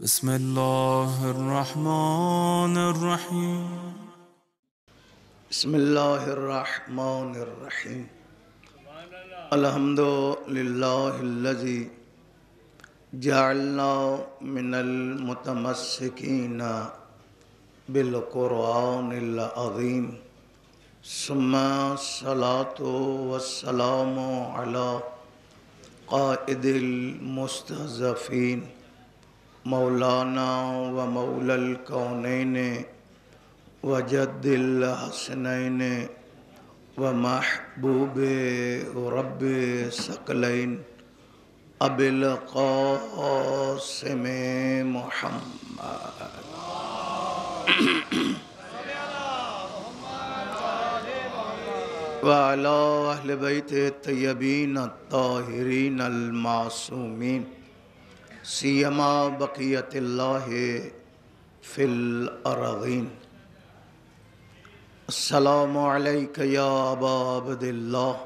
بسم الله الرحمن الرحيم بسم اللہ الرحمن الرحیم الحمد للہ الذی جعلنا من المتمسکین بالقرآن العظیم ثم الصلاة والسلام علی قائد المستضعفین مولانا و مولا الکونین وجد الحسنین ومحبوب رب ثقلین ابی القاسم محمد وعلی اہل بیت الطیبین الطاہرین المعصومین سیما بقیت اللہ فی الارضین السلام علیک یا ابا عبد اللہ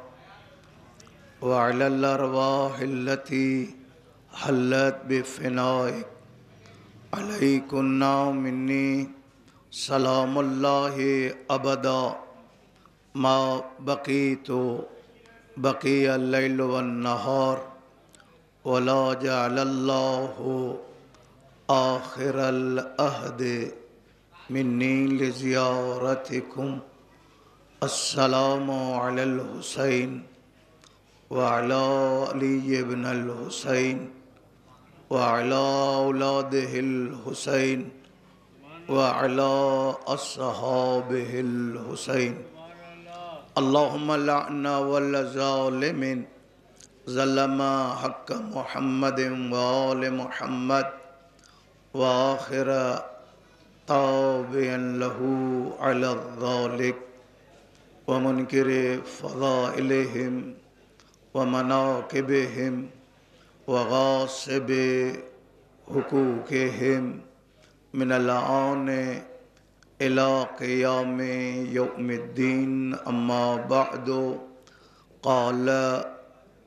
وعلی الارواح التي حلت بفنائک علیکنا منی سلام اللہ ابدا ما بقیت بقی اللیل والنہار ولا جعل اللہ آخر العہد منی لزیارتکم السلام علی الحسین وعلی علی بن الحسین وعلی اولادہ الحسین وعلی اصحابہ الحسین اللہم لعنا والظالمین ظلم حق محمد وآل محمد وآخر تابعا له على ذلك ومنكر فضائلهم ومناقبهم وغاصب حقوقهم من الآن إلى قيام يوم الدين أما بعد قال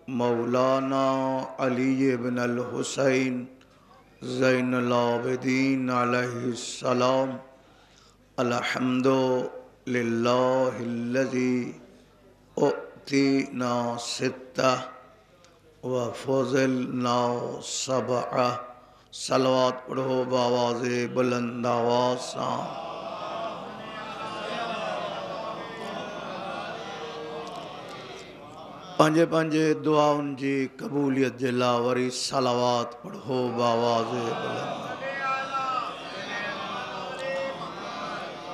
مولانا علي بن الحسين زین العابدین علیہ السلام الحمد للہ الذی اعطینا ستہ وفضلنا سبعہ صلوات پڑھو بآواز بلند آواز سان پانجے پانجے دعاؤں جی قبولیت جلا وری صلوات پڑھو بآواز بلند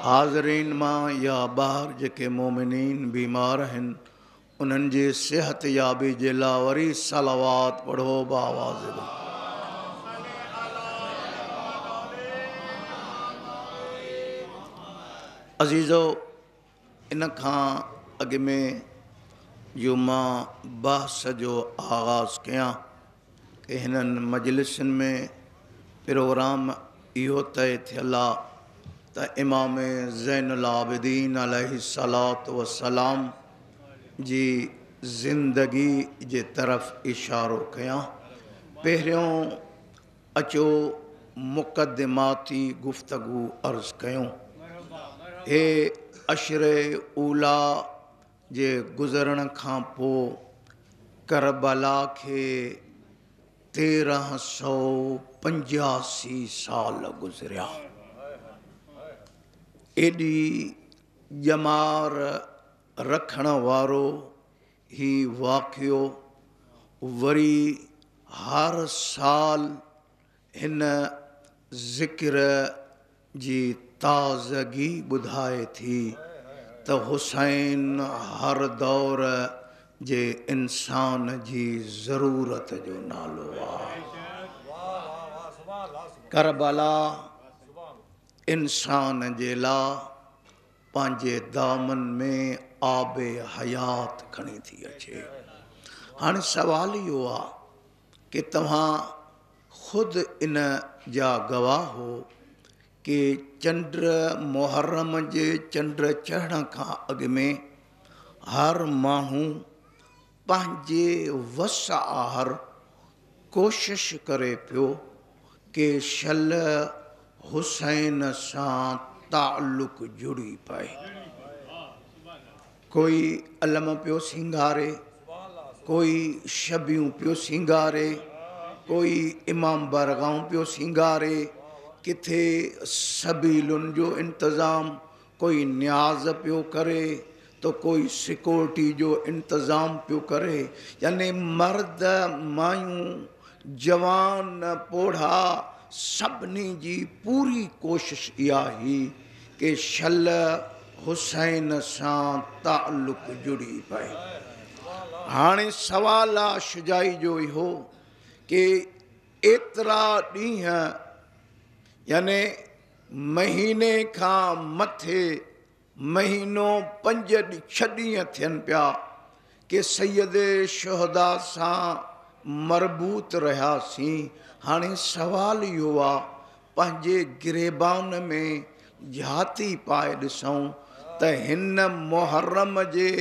حاضرین ماں یا باہر جکے مومنین بیمار ہیں انہن جی صحت یابی جلا وری صلوات پڑھو بآواز بلند عزیزو انکھاں اگ میں جو ماں بحث جو آغاز کیاں کہ ہنن مجلسن میں پروگرام ایو طے تھیلا تا امام زین العابدین علیہ السلام جی زندگی جے طرف اشارو کیاں پہریوں اچو مقدماتی گفتگو عرض کیوں اے عشر اولا جے گزرن کھاں پو کربلا کے 1385 سال گزریا ایڈی جمار رکھن وارو ہی واقعو وری ہر سال ہن ذکر جی تازگی بدھائے تھی تو حسین ہر دور جے انسان جی ضرورت جو نالو کربلا انسان جے لا پانجے دامن میں آب حیات کھنی تھی اچھے ہاں سوال ہی ہوا کہ تمہاں خود ان جا گواہ ہو کہ چنڈر محرم جے چنڈر چڑھن کا اگ میں ہر ماہوں پانجے وسع ہر کوشش کرے پیو के शल हुसैन सां ताल्लुक जुड़ी पए। कोई अलम पियो सिंगारे, कोई शबियूं पियो सिंगारे, कोई इमाम बरगाऊं पियो सिंगारे, किथे सबीलुनि जो इंतज़ाम, कोई न्याज़ पियो करे तो कोई सिक्योरिटी जो इंतज़ाम पियो करे। यानी मर्द मायूं जवान पोढ़ा सभिनी जी पूरी कोशिश इहा ही कि शल हुसैन सां ताल्लुक जुड़ी पए। हाणे सवाल आहे शुजाई जो इहो कि एतिरा ॾींहं यानी महीने खां मथे महीनो 6 ॾींहं थियनि पिया कि सैयद शुहदा सां मरबूत रहियासीं। हाणे सवाल इहो आहे पंहिंजे गिरेबान में झाती पाए ॾिसूं त हिन मुहर्रम जे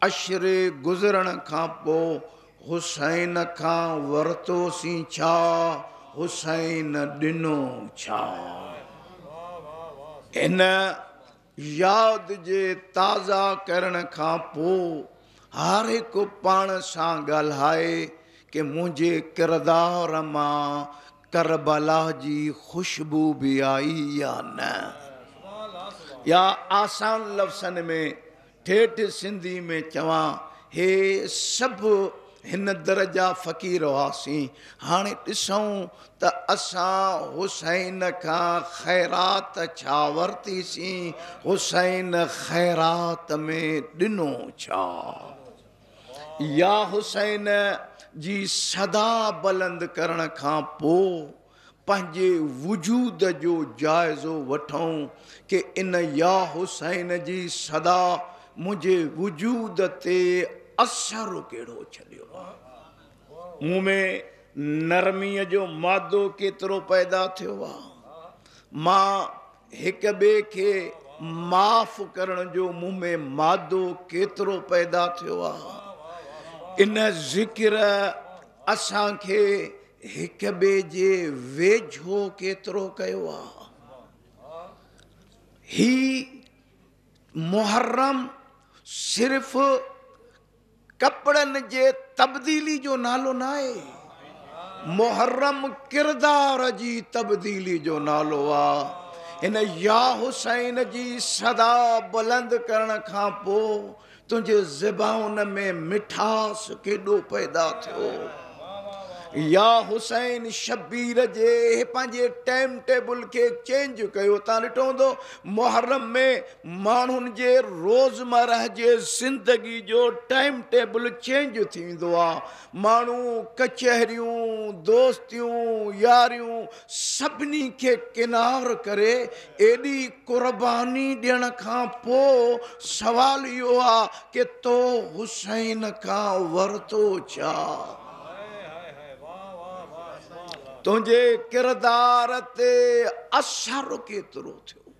अशरे गुज़रण खां पोइ हुसैन खां वरितोसीं छा, हुसैन ॾिनो छा। हिन यादि जे ताज़ा करण खां पोइ हर हिकु पाण सां ॻाल्हाए कि मुंहिंजे किरदार मां करबला जी ख़ुशबू बि आई या न। या आसान लफ़्ज़नि में ठेठ सिंधी में चवां, हे सभु हिन दर्जा फ़क़ीर हुआसीं। हाणे ॾिसूं त असां हुसैन खां ख़ैरात छा वरितीसीं, हुसैन ख़ैरात में ॾिनो छा। या हुसैन जी सदा बुलंद करण खां पोइ पंहिंजे वजूद जो जाइज़ो वठूं कि इन या हुसैन जी सदा मुंहिंजे वजूद ते असर कहिड़ो छॾियो आहे। मूं में नरमीअ जो मादो केतिरो पैदा थियो आहे। मां हिक ॿिए खे माफ़ करण जो मूं में मादो केतिरो पैदा थियो आहे। इन ज़िक्र असांखे हिक ॿिए जे वेझो केतिरो कयो आहे। ही मुहर्रम सिर्फ़ कपड़नि जे तब्दीली जो नालो न आहे, मुहर्रम किरदार जी तब्दीली जो नालो आहे। हिन या हुसैन जी सदा बुलंद करण खां पोइ तुंहिंजे ज़बान में मिठास केॾो पैदा थियो। या हुसैन शबीर जे पंहिंजे टाइम टेबल खे चेंज कयो। तव्हां ॾिठो हूंदो मुहर्रम में माण्हुनि जे रोज़मर्रा जे ज़िंदगी जो टाइम टेबल चेंज थींदो आहे। माण्हू कचहरियूं, दोस्तियूं, यारियूं सभिनी खे किनार करे एॾी क़ुर्बानी ॾियण खां पोइ सवाल इहो आहे कि तो हुसैन खां वरितो छा। तुंहिंजे किरदार ते असर केतिरो थियो।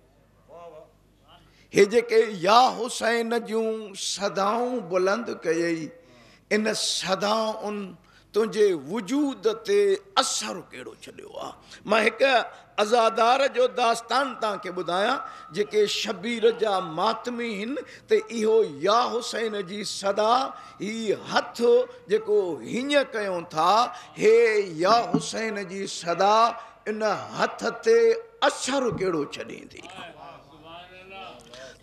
हे जेके या हुसैन जूं सदाऊं बुलंद कयई, इन सदाउनि तुंहिंजे वजूद ते असर कहिड़ो छॾियो आहे। मां हिकु अज़ादार जो दास्तान तव्हांखे ॿुधायां जेके शबीर जा मातमी आहिनि त इहो या हुसैन जी सदा ही हथ जेको हीअं कयूं था, हे या हुसैन जी सदा इन हथ ते असर कहिड़ो छॾींदी।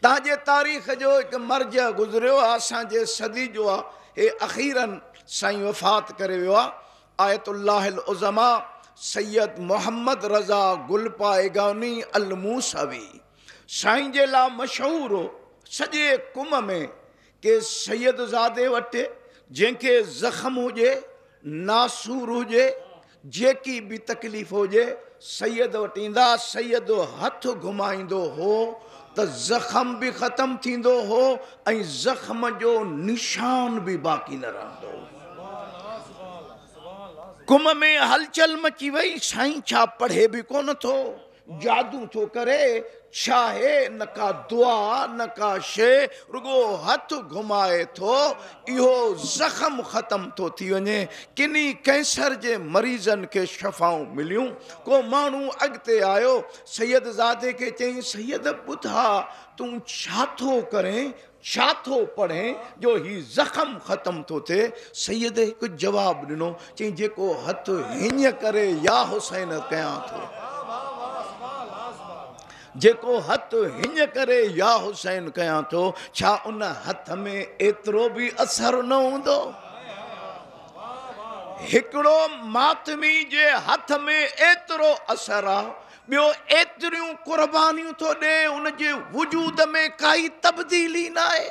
तव्हांजे तारीख़ जो हिकु मर्ज गुज़रियो आहे, असांजे सदी जो आहे। हे अख़ीरन साईं वफ़ात करे वियो आहे। आयतुल्लाहिल उज़मा सैयद मोहम्मद रज़ा गुलपाएगानी अल मूसवी साईं जे लाइ मशहूरु हो सॼे कुम में कि सैयद ज़ादे वटि जंहिंखे ज़ख़्म हुजे, नासूर हुजे, जेकी बि तकलीफ़ हुजे, सैयद वटि ईंदा। सैयद हथ घुमाईंदो हो त ज़ख़्म बि ख़तमु थींदो हो ऐं ज़ख़्म जो निशान बि बाक़ी न रहंदो। कुम में हलचल मची वई, साईं छा पढ़े बि कोन थो, जादू थो करे छाहे न का दुआ न का शे रुगो हथ घुमाए थो इहो ज़ख़म ख़त्म थो थी वञे किनी कैंसर जे मरीज़नि खे शफ़ाऊं मिलियूं को माण्हू अॻिते आयो सैयद ज़ादे खे चई सैयद ॿुधा तूं छा थो करें छा थो पढ़ें जो ही ज़ख़म ख़त्म थो थिए सैयद हिकु जवाबु ॾिनो चई जेको हथ हीअं करे या हुसैन कयां थो जेको हथ हीअं करे या हुसैन कयां थो छा उन हथ में एतिरो बि असर न हूंदो हिकिड़ो मातमी जे हथ में एतिरो असर आहे ॿियो एतिरियूं कुर्बानियूं थो ॾे उन जे वजूद में काई तब्दीली न आहे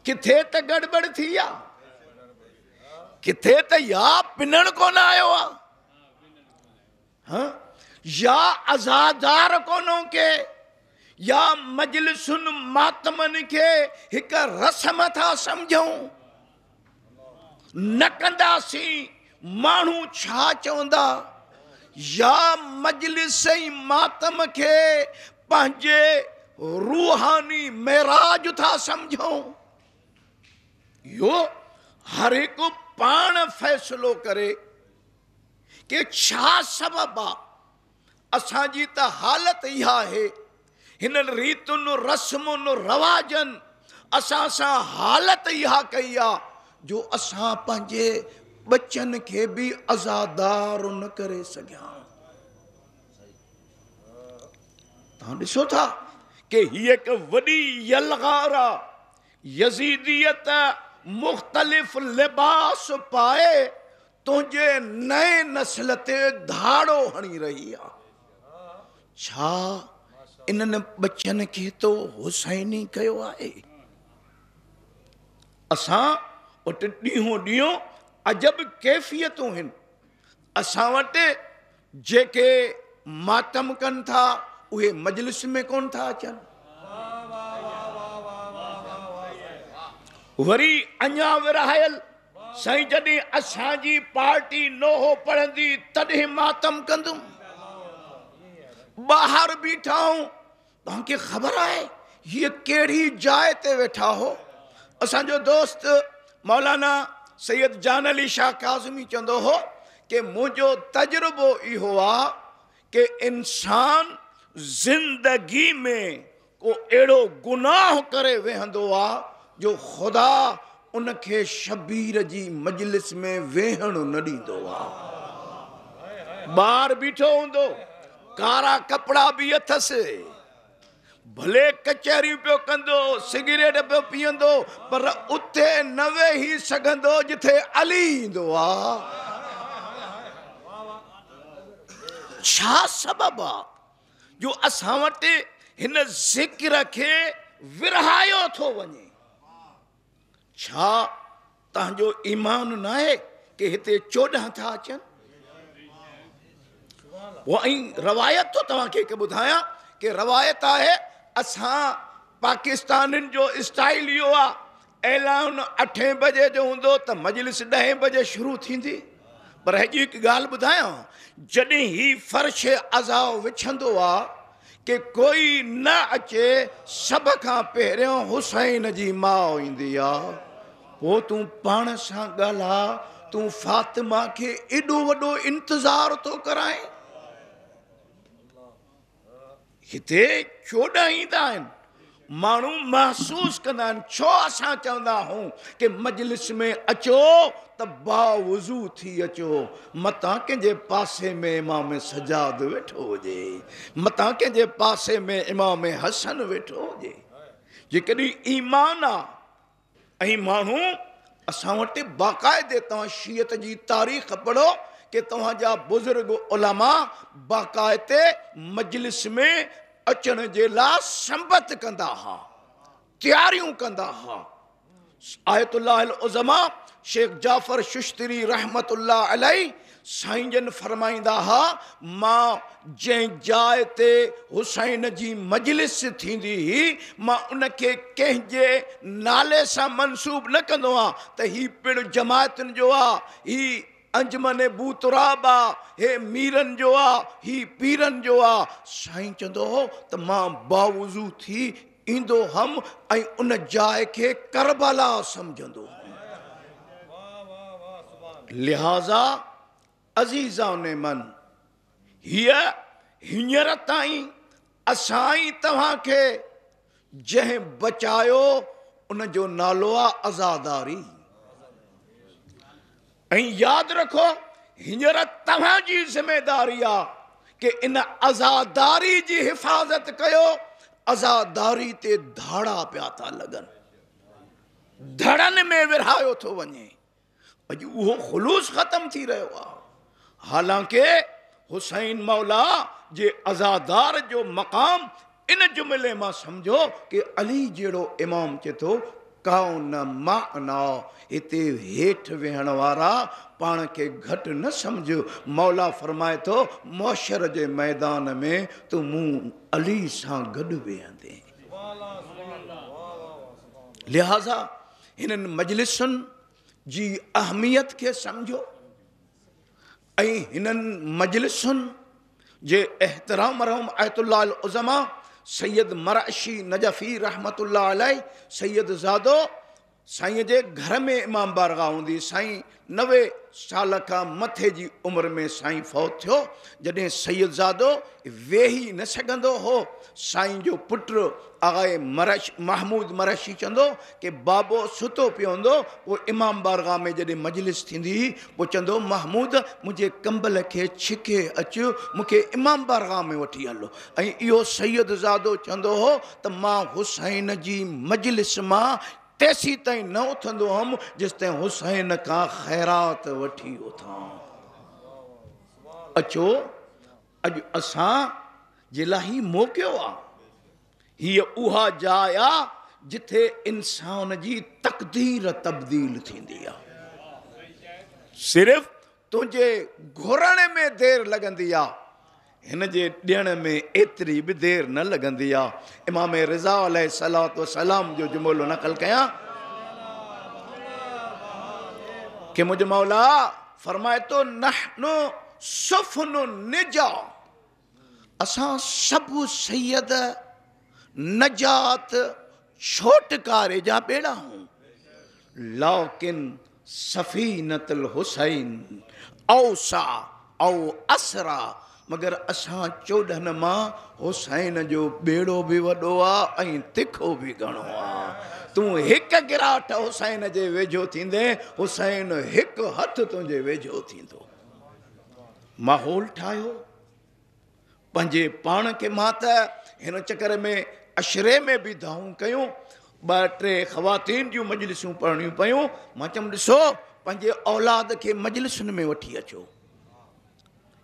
किथे त गड़बड़ थी आहे किथे त या पिनण कोन आयो आहे हाँ या अज़ादार कोन्हो के या मजलिसुन मातमन के हिक रस्म था समझूं न कंदासीं माण्हू छा चवंदा या मजलिस मातम के पंहिंजे रूहानी मेराज था समझूं यो हर एक पाण फैसलो करे कि छा सबब आहे असांजी त हालत इहा आहे हिननि रीतुनि रस्मुनि रवाजनि असां सां हालत इहा कई आहे जो असां पंहिंजे बचनि खे बि आज़ादार न करे सघिया तव्हां ॾिसो था कि हीअ हिकु वॾी यलगार आहे यज़ीदियत मुख़्तलिफ़ लिबास पाए तुंहिंजे नए नस्ल ते धाड़ो हणी रही आहे छा इन्हनि बचनि खे तो हुसैनी कयो आहे असां वटि ॾींहों ॾींहों अजब कैफ़ियतूं आहिनि असां वटि जेके मातम कनि था उहे मजलिस में कोन था अचनि वरी अञा विरहायल साईं जॾहिं असांजी पार्टी नोहो पढ़ंदी तॾहिं मातम कंदुमि ॿाहिरि बीठा हूं तव्हांखे ख़बर आहे हीअ कहिड़ी जाइ ते वेठा हो असांजो दोस्त मौलाना सैयद जान अली शाह काज़मी चवंदो हो कि मुंहिंजो तजुर्बो इहो आहे कि इंसान ज़िंदगी में को अहिड़ो गुनाह करे वेहंदो आहे जो ख़ुदा उनखे शबीर जी मजलिस में वेहण न ॾींदो आहे ॿार बीठो हूंदो कारा कपड़ा भी अथसि भले कचहरियूं पियो कंदो सिगरेट पियो पीअंदो पर उते न वेही सघंदो जिथे अली ईंदो आहे छा सबब आहे जो असां वटि हिन ज़िक्र खे विरहायो थो वञे छा तव्हांजो ईमान न आहे कि हिते 14 था अचनि रवायत तो तव्हांखे हिकु ॿुधायां कि रवायत आहे असां पाकिस्तानियुनि जो स्टाइल इहो आहे ऐलान 8 बजे जो हूंदो त मजलिस 10 बजे शुरू थींदी पर अॼु हिकु ॻाल्हि ॿुधायां जॾहिं ही फर्श अज़ा विछंदो आहे कि कोई न अचे सभ खां पहिरियों हुसैन जी माउ ईंदी आहे पोइ तूं पाण सां ॻाल्हा तूं फातिमा खे एॾो वॾो इंतज़ार थो कराए हिते 14 ईंदा आहिनि माण्हू महसूस कंदा आहिनि छो असां चवंदा आहियूं कि मजलिस में अचो त बावुज़ू थी अचो मतां कंहिंजे पासे में इमाम सजाद वेठो हुजे मतां कंहिंजे पासे में इमाम हसन वेठो हुजे जेकॾहिं ईमान आहे ऐं माण्हू असां वटि बाक़ाइदे तव्हां शीयत जी तारीख़ पढ़ो कि तव्हांजा बुज़ुर्ग उलमा बाक़ाइदे मजलिस में अचण जे लाइ संबत कंदा हुआ तयारियूं कंदा हुआ आयतुल्लाह उज़मा शेख जाफ़र शुश्तरी रहमतुल्लाह अलैह साईं जन फरमाईंदा हुआ मां जंहिं जाइ ते हुसैन जी मजलिस थींदी हुई मां उनखे कंहिंजे नाले सां मंसूब न कंदो आहियां त ही पिणु जमायतुनि जो आहे ही अंजमन बूतराबा हे मीरन जो आ ही पीरन जो आ। साईं चंदो हो त मां बावुज़ू थी इंदो हम ऐं उन जाइ के करबला समझंदो। लिहाजा अज़ीज़ा ने मन हिय हींअर ताईं असां तव्हां के जंहिं बचायो उन जो नालो आ आज़ादारी। ऐं यादि रखो हींअर तव्हांजी ज़िम्मेदारी आ कि इन आज़ादारी जी हिफ़ाज़त कयो। आज़ादारी ते धाड़ा पिया था लॻनि, धड़नि में विरहायो थो वञे। अॼु उहो ख़ुलूस ख़तम थी रहियो आहे। हालांकि हुसैन मौला जे आज़ादार जो मक़ाम इन जुमिले मां सम्झो कि अली जहिड़ो इमाम चए थो कौन माना, हिते हेठि वेहण वारा पाण खे घटि न सम्झो। मौला फरमाए थो मौशर जे मैदान में तूं मूं अली सां गॾु वेहंदे। लिहाज़ा हिननि मजलिसुनि जी अहमियत खे सम्झो ऐं हिननि मजलिसुनि जे एहतराम मरहूम आयतुल्लाह अल उज़मा सैयद मरअशी नजफ़ी रहमतुल्लाह अलैह सैयद ज़ादो साईं जे घर में इमाम बारगाह हूंदी। साईं 90 साल खां मथे जी उमिरि में साईं फ़ौत थियो। जॾहिं सैयद ज़ादो वेही न सघंदो हो, साईं जो पुटु आगाए महमूद मरशी चंदो कि बाबो सुतो पियो हूंदो। पोइ इमाम बारगाह में जॾहिं मजलिस थींदी पोइ चंदो महमूद मुंहिंजे कंबल खे छिके अचु, मूंखे इमाम बारगाह में वठी हलो। ऐं इहो सैयद ज़ादो चंदो हो त मां हुसैन जी मजलिस मां तेसी ताईं न उथंदो हुअमि जेसि ताईं हुसैन खां ख़ैरात वठी उथां। अचो अॼु असां जे लाइ मौक़ियो आहे। हीअ उहा जाइ आहे जिथे इंसान जी तक़दीर तब्दील थींदी आहे। सिर्फ़ तुंहिंजे घुरण में देरि लॻंदी आहे, हिन जे ॾियण में एतिरी बि देरि न लॻंदी आहे। इमाम रिज़ा अलैहिस्सलातु वस्सलाम जो जुमिलो नक़ल कयां कि मुंहिंजो मौला फरमाए थो नहनु सुफ़नु निजा, असां सभु सैयद नजात छोटकारे जा बेड़ा हूं। लाकिन सफ़ीनतुल हुसैन औसा औ असरा, मगर असां 14 मां हुसैन जो बेड़ो बि वॾो आहे ऐं तिखो बि घणो आहे। तूं हिकु गिराट हुसैन जे वेझो थींदे हुसैन हिकु हथु तुंहिंजे वेझो थींदो। माहौल ठाहियो पंहिंजे पाण खे। मां त हिन चकर में अशरे में बि दाऊं कयूं, 2-3 ख़वातीन जूं मजलिसूं पढ़णियूं पयूं। मां चयुमि ॾिसो पंहिंजे औलाद खे मजलिसुनि में वठी अचो।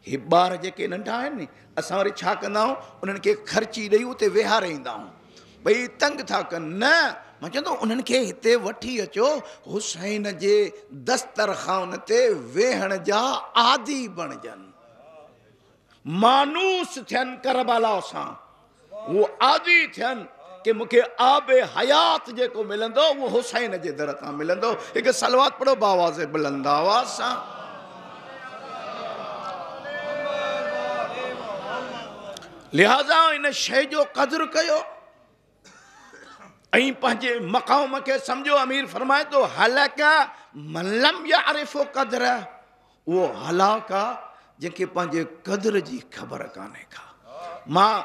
हे ॿार जेके नंढा आहिनि असां वरी छा कंदा आहियूं, उन्हनि खे ख़र्ची ॾेई उते वेहारे ईंदा आहियूं, भई तंग था कनि। न, मां चवंदो उन्हनि खे हिते वठी अचो, हुसैन जे दस्तरखान ते वेहण जा आदी बणजनि, मानूस थियनि करबला सां, वो आदी थियनि कि मूंखे आबे हयात जेको मिलंदो उहो हुसैन जे दर तां मिलंदो। हिकु सलवात पढ़ो बावाज़ बुलंद आवाज़ सां। लिहाज़ा इन शइ जो क़द्र कयो ऐं पंहिंजे मक़ाम खे सम्झो। अमीर फरमाए थो हलक मन लम यारिफ़ क़द्र, उहो हलाक आहे जंहिंखे पंहिंजे क़द्र जी ख़बर कान्हे का। मां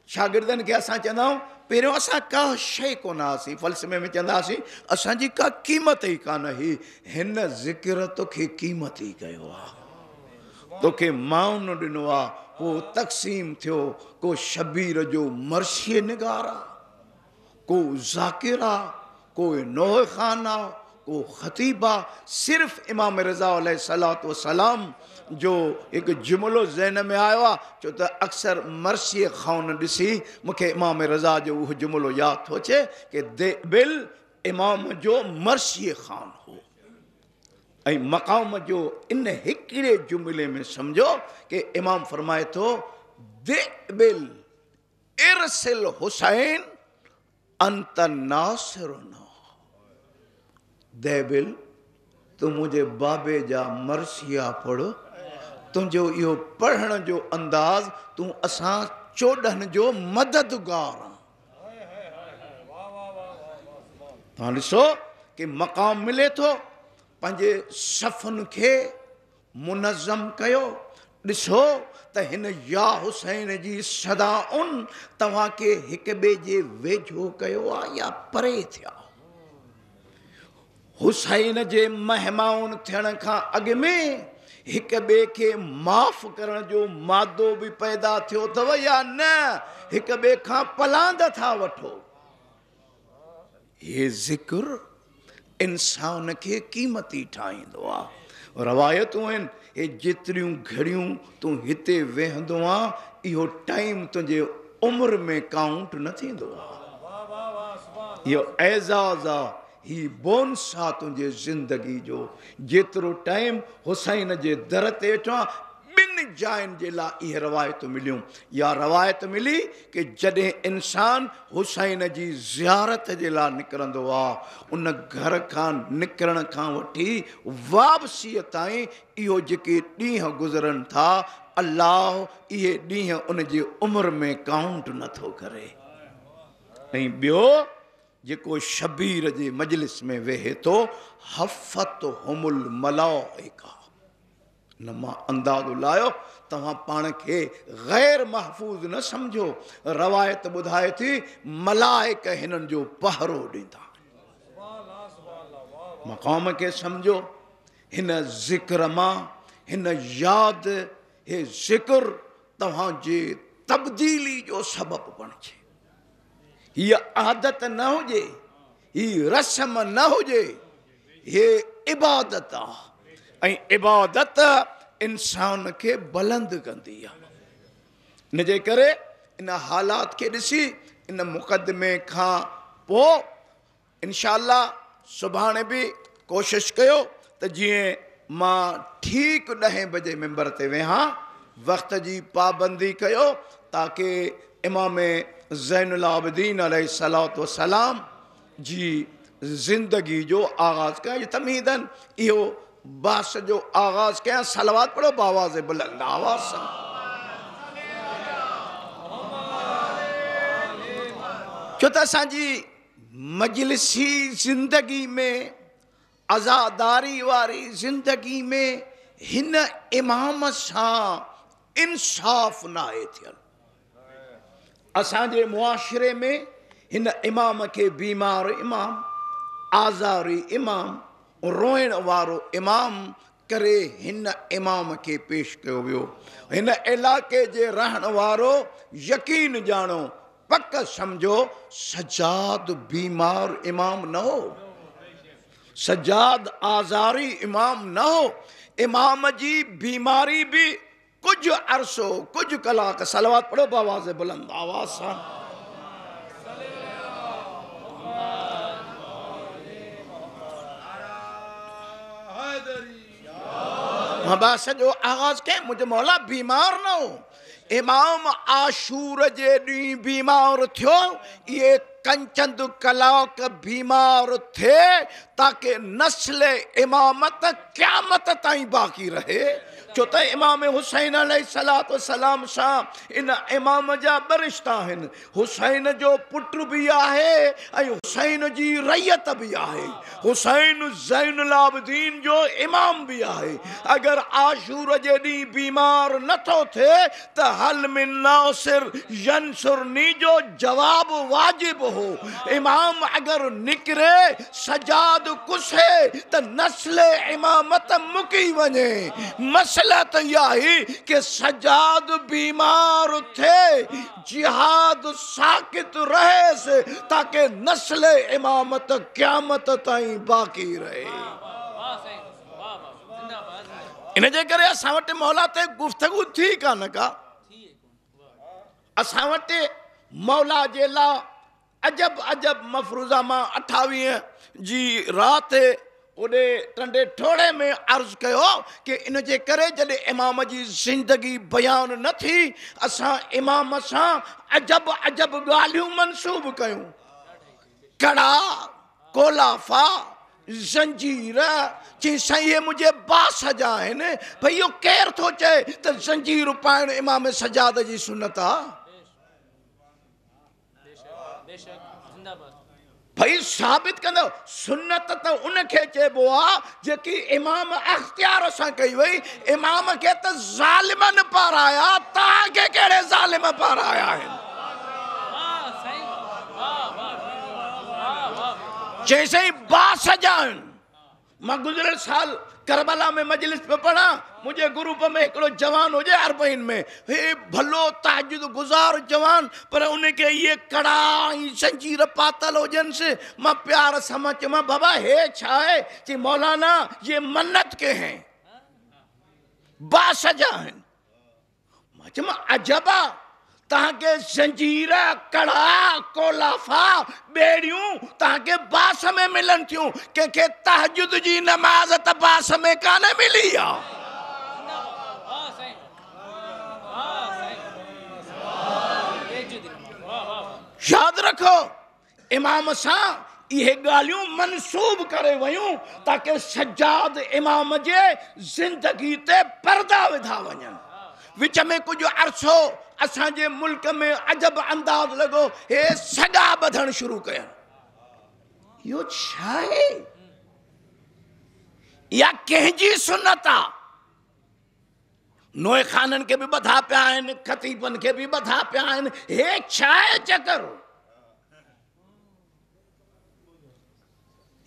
शागिर्दनि खे असां चवंदा आहियूं पहिरियों असां का शइ कोन हुआसीं, फ़लसफ़े में चवंदा हुआसीं असांजी का क़ीमत ई कान हुई। हिन ज़िक्र तोखे क़ीमत ई कयो आहे, तोखे माउन ॾिनो आहे, को तक़सीम थियो, को शबीर जो मर्शीअ निगार आहे, को ज़ाकिर आहे, को नोह ख़ान आहे, को ख़तीब आहे। सिर्फ़ इमाम रिज़ा अलैहिस्सलातु वस्सलाम जो हिकु जुमिलो ज़हन में आयो आहे, छो त अक्सर मर्शीअ ख़ान ॾिसी मूंखे इमाम रिज़ा जो उहो जुमिलो यादि थो अचे कि दिल इमाम जो मर्शीअ ख़ान हो। ऐं मक़ाम जो इन हिकिड़े जुमिले में सम्झो कि इमाम फरमाए थो दिल इरसिल हुसैन अंत नासिरुन, देबिल तू मुझे बाबे जा मरसिया पढ़ तुझो यो पढ़ण जो अंदाज तू असां चोॾहनि जो मददगार तव्हां ॾिसो कि मक़ाम मिले थो पंहिंजे सफ़नि खे मुनज़म कयो ॾिसो त हिन या हुसैन जी सदाउन तव्हांखे हिक ॿिए जे वेझो कयो आहे या परे थिया हुसैन जे महिमाउन थियण खां अॻु में हिक ॿिए खे माफ़ करण जो मादो बि पैदा थियो अथव या न हिक ॿिए खां पलांद था वठो ये ज़िक्र इंसान खे क़ीमती ठाहींदो आहे रवायतूं आहिनि हे जेतिरियूं घड़ियूं तूं हिते वेहंदो आहे इहो टाइम तुंहिंजे उमिरि में काउंट न थींदो आहे इहो एज़ाज़ आहे ही बोनस आहे तुंहिंजे ज़िंदगी जो जेतिरो टाइम हुसैन जे दर ते वेठो आहे ॿिनि जायुनि जे लाइ इहे रवायतूं मिलियूं या रवायत मिली कि जॾहिं इंसान हुसैन जी ज़ियारत जे लाइ निकिरंदो आहे उन घर खां निकिरण खां वठी वापसीअ ताईं इहो जेके ॾींहं गुज़रनि था अल्लाह इहे ॾींहं उन जी उमिरि में काउंट नथो करे ऐं ॿियो जेको शबीर जे मजलिस में वेहे थो हफ़त हुमुल मलाइका न मां अंदाज़ो लायो तव्हां पाण खे गैर महफ़ूज़ न सम्झो रवायत ॿुधाए थी मलाइक हिननि जो पहरो ॾींदा मक़ाम खे सम्झो हिन ज़िक्र मां हिन यादि हे ज़िक्र तव्हांजे तब्दीली जो सबबु बणिजे हीअ आदत न हुजे ही रस्म न हुजे हे इबादत आहे ऐं इबादत इंसान खे बुलंद कंदी आहे इन जे करे इन हालात खे ॾिसी इन मुक़दमे खां पोइ इंशाअल्लाह सुभाणे बि कोशिशि कयो त जीअं मां ठीकु 10 बजे मिंबर ते वेहां वक़्त जी पाबंदी कयो ताकी इमाम ज़ैनुल आबिदीन अलैहिस्सलातु वस्सलाम जी ज़िंदगी जो आगाज़ कयां तमीदन इहो बास जो आगाज़ कयां सलवात पढ़ो बावाज़ बुलंद आवाज़ सां छो त असांजी मजलिसी ज़िंदगी में आज़ादारी वारी ज़िंदगी में हिन इमाम सां इंसाफ़ न आहे थियलु असांजे मुआशिरे में हिन इमाम खे बीमार इमाम आज़ारी इमाम रोइण वारो इमाम करे हिन इमाम खे पेश कयो वियो हिन इलाइक़े जे रहण वारो यकीन ॼाणो पक सम्झो सजाद बीमार इमाम न हो सजाद आज़ारी इमाम न हो इमाम जी बीमारी भी कुछ अरसो कुछ कलाक सलवात पढ़ो बावाज़ बुलंद आवाज़ सां बस जो आगाज़ के मुझे मौला बीमार न हो इमाम आशूर जे ॾींहुं बीमार थियो ये कंचंद कलाक बीमार थे ताकि नस्ल इमामत क़यामत ताईं बाक़ी रहे छो त इमाम हुसैन अलैहिस्सलातु वस्सलाम सां इन इमाम जा बरिश्ता आहिनि हुसैन जो पुट भी आहे ऐं हुसैन जी रैयत भी आहे हुसैन ज़ैनुल आबिदीन जो इमाम भी आहे अगर आशूर जे ॾींहुं बीमार नथो थे त हल मिन नासिर यंसुरनी जो जवाब वाजिब हो इमाम अगर निकरे सजाद कुसे त नस्ल इमामत मुकी वने मसला तो यही कि सजाद बीमार थे जिहाद साकित रहे से ताकि नस्ल इमामत क़यामत ताईं बाकी रहे इन जे करे असां वटि मौला ते गुफ्तगू थी कान का असां वटि मौला जे लाइ अजब अजब मफरूज़ा मां 28 जी राति ओॾे टंडे ठोड़े में अर्ज़ कयो कि इन जे करे जॾहिं इमाम जी ज़िंदगी बयान न थी असां इमाम सां अजब अजब ॻाल्हियूं मनसूब कयूं कड़ा कोलाफा जंजीर चई साईं ये मुझे बासजा आहिनि भई इहो केरु थो चए त जंजीर पाइण इमाम सजाद जी सुन्नत आहे भई साबित कंदो सुन्नत त उनखे चइबो आहे जेकी इमाम अख़्तियार सां कई वई इमाम खे त ज़ालिमनि पाराया तव्हांखे कहिड़े ज़ालिम पाराया आहिनि चई साईं बासजा आहिनि मां गुज़िरियल साल करबला में मजलिस पे पढ़ा मुझे ग्रुप में हिकिड़ो जवान हुजे 40 में हे भलो तहज्जुद गुज़ार जवान पर उनके ये कड़ा जंजीर पातल हुजनि से मां प्यार समझ मां बाबा हे छा है कि मौलाना ये मन्नत के हैं बासजा हैं मां अजबा ताके जंजीर कड़ा कोलाफा बेड़ियों ताके बास में मिलन थियूं के तहज्जुद जी नमाज त बास में काने मिली आ याद रखो इमाम सां ये गालियों मंसूब करे वयूं ताकि सज्जाद इमाम जे जिंदगी ते पर्दा विधा वञनि विच में कुछ अरसो असांजे मुल्क में अजब अंदाज लगो हे सगा बधण शुरू कया यो छा है या कंहिंजी सुन्नत आ नोए खानन के भी बधा पिया आहिनि खतीबन के भी बधा पिया आहिनि हे छा है चकर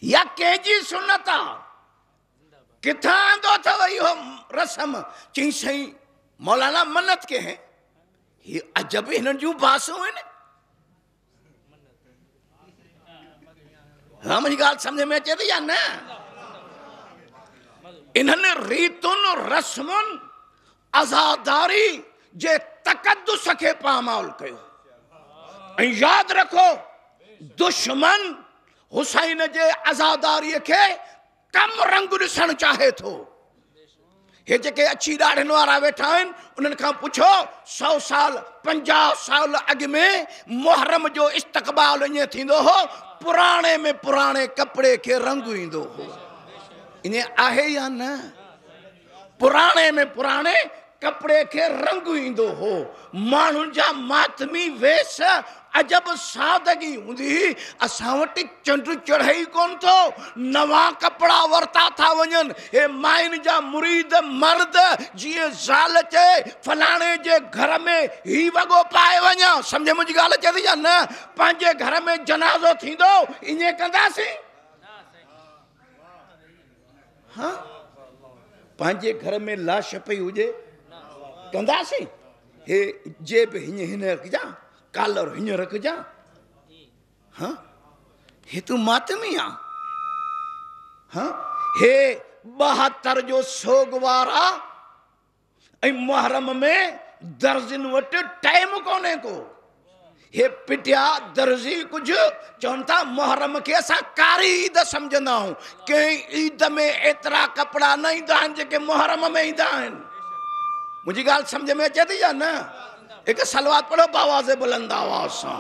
या कंहिंजी सुन्नत आ किथां आंदो अथव इहो रस्म चई सही मौलाना मन्नत के हैं ये अजब हिननि जूं बासूं आहिनि हाँ मुंहिंजी ॻाल्हि सम्झ में अचे थी या न इन्हनि रीतुनि रस्मुनि आज़ादारी जे तक़दुस खे पामाल कयो ऐं यादि रखो दुश्मन हुसैन जे आज़ादारीअ खे कम रंग ॾिसणु चाहे थो हे जेके अची ॾाढ़नि वारा वेठा आहिनि उन्हनि खां पुछो 100 साल 50 साल अॻु में मुहर्रम जो इस्तक़बाल ईअं थींदो हो पुराणे में पुराणे कपिड़े खे रंग ईंदो हो ईअं आहे या न पुराणे में पुराणे कपिड़े खे रंग ईंदो हो माण्हुनि जा मातमी वेश अजब सादगी हूंदी असां वटि चंड चढ़ाई कोन थो नवां कपिड़ा वरता था वञनि हे माइन जा मुरीद मर्द जीअं ज़ाल चए फलाणे जे घर में ही वॻो पाए वञा सम्झे मुंहिंजी ॻाल्हि अचे थी या न पंहिंजे घर में जनाज़ो थींदो ईअं कंदासीं हाँ पंहिंजे घर में लाश पई हुजे कंदासीं हे जेब हिन रखजा कॉलर हिन रखजा हाँ हे तू मातमी आ हाँ हे 72 जो सोगवारा ऐं मुहर्रम में दर्जिन वटि टाइम कोने को हे पिटिया दर्जी कुछ चवनि था मुहर्रम खे असां कारी ईद सम्झंदा आहियूं कंहिं ईद में एतिरा कपिड़ा न ईंदा आहिनि जेके मुहर्रम में ईंदा आहिनि मुझी ॻाल्हि समझ में अचे थी या न एक सलवात पढ़ो बावाज़े बुलंद आवाज़ सां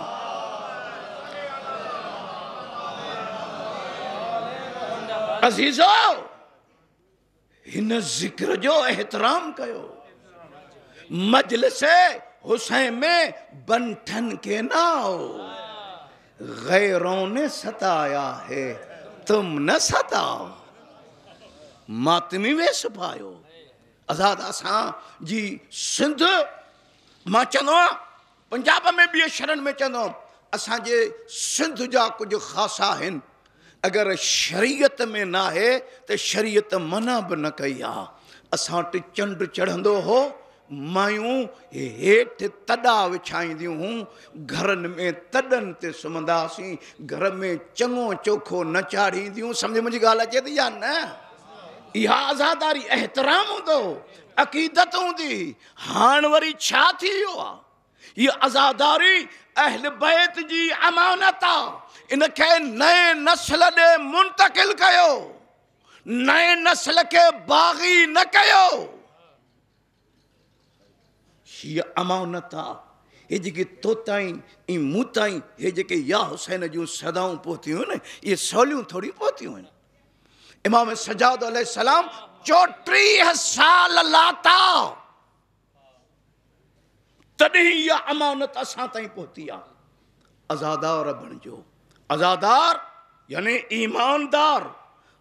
अज़ीज़ो हिन ज़िक्र जो एहतराम कयो मजलिस हुसैन में बंठन के ना हो गैरों ने सताया है तुम न सताओ मातमी वेश पायो आज़ाद असां जी सिंध मां चवंदो पंजाब में भी शरण में चवंदो असांजे सिंध जा कुछ ख़ासा आहिनि अगर शरीयत में ना है तो शरीयत मना भी न कई आ असां वटि चंड चढ़ंदो हो मायूं हेठि तॾा विछाईंदियूं हूं घरनि में तॾनि ते सुम्हंदासीं घर में चङो चोखो न चाढ़ींदियूं सम्झ मुंहिंजी ॻाल्हि अचे थी या न इहा आज़ादारी एहतराम हूंदो अक़ीदत हूंदी हाण वरी छा थी वियो आहे हीअ आज़ादारी अहल बैत जी अमानत आहे इनखे नए नस्ल ॾे मुंतक़िल कयो नए नस्ल खे बाग़ी न कयो हीअ अमानत आहे हे जेके तो ताईं ऐं मूं ताईं हे जेके या हुसैन जूं सदाऊं पहुतियूं आहिनि इहे सवलियूं थोरी पहुतियूं आहिनि इमाम सजाद अलैहिस्सलाम 34 साल लाता तॾहिं इहा अमानत असां ताईं पहुती आहे। आज़ादार बणिजो। आज़ादार यानी ईमानदार,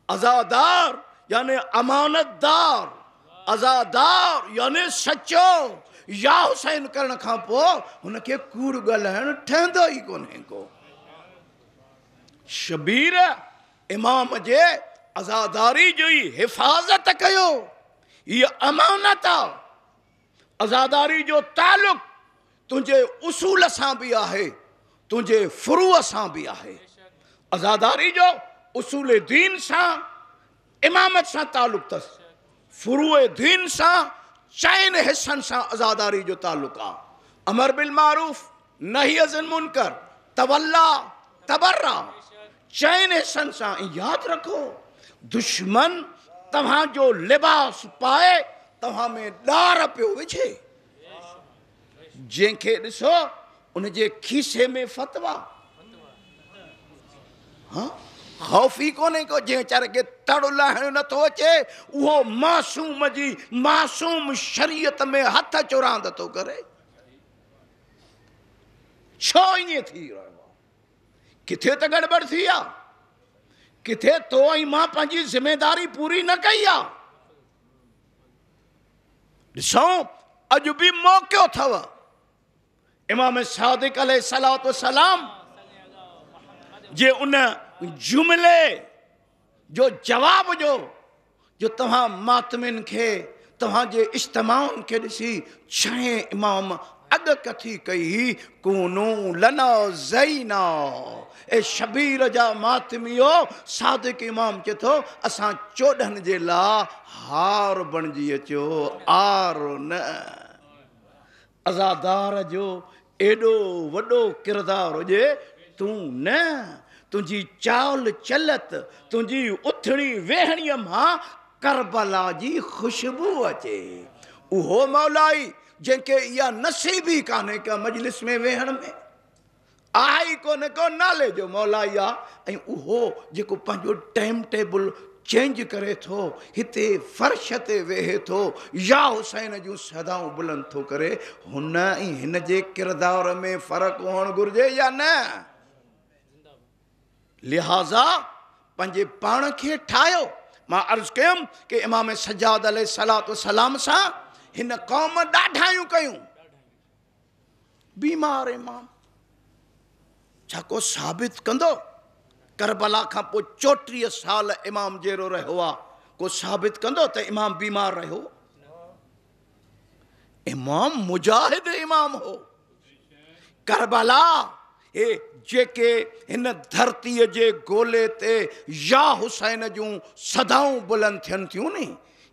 आज़ादार यानी अमानतदार, आज़ादार यानी सचो। या हुसैन करण खां पोइ हुनखे कूड़ ॻाल्हाइण ठहंदो ई कोन्हे को। शबीर इमाम जे आज़ादारी जो ई हिफ़ाज़त कयो, हीअ अमानत आहे। आज़ादारी जो तालुक तुंहिंजे उसूल सां बि आहे, तुंहिंजे फुरूअ सां बि आहे। आज़ादारी जो उसूल दीन सां इमामत सां तालुक अथसि, फुरूअ दीन सां 4 हिस्सनि सां आज़ादारी जो तालुक आहे। अमर बिल मारूफ, नही अनिल मुनकर, तवल्ला तबर्रा, 4 हिस्सनि सां। यादि रखो, दुश्मन तव्हांजो लिबास पाए तव्हां में ॾार पियो विझे। जंहिंखे ॾिसो उनजे खीसे में फतवा। हाँ, ख़ौफ़ी कोन्हे को। जंहिं वीचारे खे तड़ लाहिणु नथो अचे उहो मासूम जी मासूम शरीयत में हथ चुरांद थो करे। छो ईअं थी रहियो आहे? किथे त गड़बड़ थी आहे, किथे तो ऐं मां पंहिंजी ज़िमेदारी पूरी न कई आहे। ॾिसो, अॼु बि मौक़ो अथव। इमाम सादिक अलैहिस्सलातु वस्सलाम जे उन जुमिले जो जवाब जो तव्हां मातमिन खे, तव्हांजे इज्तिमाउनि खे ॾिसी 6 इमाम अॻकथी कई। कूनू लना ज़ैना, ए शबीर जा मातमियो। सादिक इमाम चए थो असां 14 जे लाइ हार बणिजी अचो, आर न। आज़ादार जो एॾो वॾो किरदारु हुजे, तूं न। तुंहिंजी चाल चलत, तुंहिंजी उथणी वेहणीअ मां करबला जी ख़ुशबू अचे। उहो मौलाई जंहिंखे इहा नसीब ई कान्हे का मजलिस में वेहण में, आहे ई कोन्हे को नाले जो मौलाई आहे। ऐं उहो जेको पंहिंजो टाइम टेबल चेंज करे थो, हिते फर्श ते वेहे थो, या हुसैन जूं सदाऊं बुलंद थो करे, हुन ऐं हिन जे किरदार में फ़र्क़ु हुअणु घुरिजे या न? लिहाज़ा पंहिंजे पाण खे ठाहियो। मां अर्ज़ु कयुमि कि इमाम सज्जाद अलैहिस्सलातु वस्सलाम सां हिन क़ौम ॾाढायूं कयूं। बीमार इमाम, छा को साबित कंदो? करबला खां पोइ 34 साल इमाम जहिड़ो रहियो आहे, को साबित कंदो त इमाम बीमार रहियो? इमाम मुजाहिद इमाम हो। करबला हे जेके हिन धरतीअ जे गोले ते या हुसैन जूं सदाऊं बुलंद थियनि थियूं नी,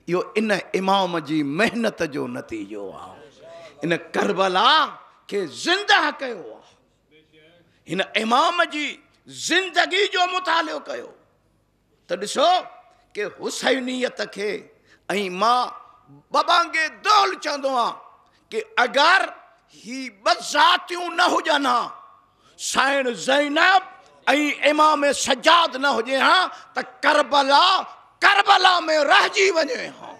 इहो इन इमाम जी महिनत जो नतीजो आहे। इन करबला खे ज़िंदा कयो आहे। हिन इमाम जी ज़िंदगी जो मुतालो कयो त ॾिसो कि हुसैनियत खे। ऐं मां बबांगे दौल चवंदो आहियां कि अगरि ही 2 ज़ातियूं न हुजनि हा, साइण ज़ैनब ऐं इमाम सज्जाद न हुजे हा, त करबला में रहिजी वञे हा।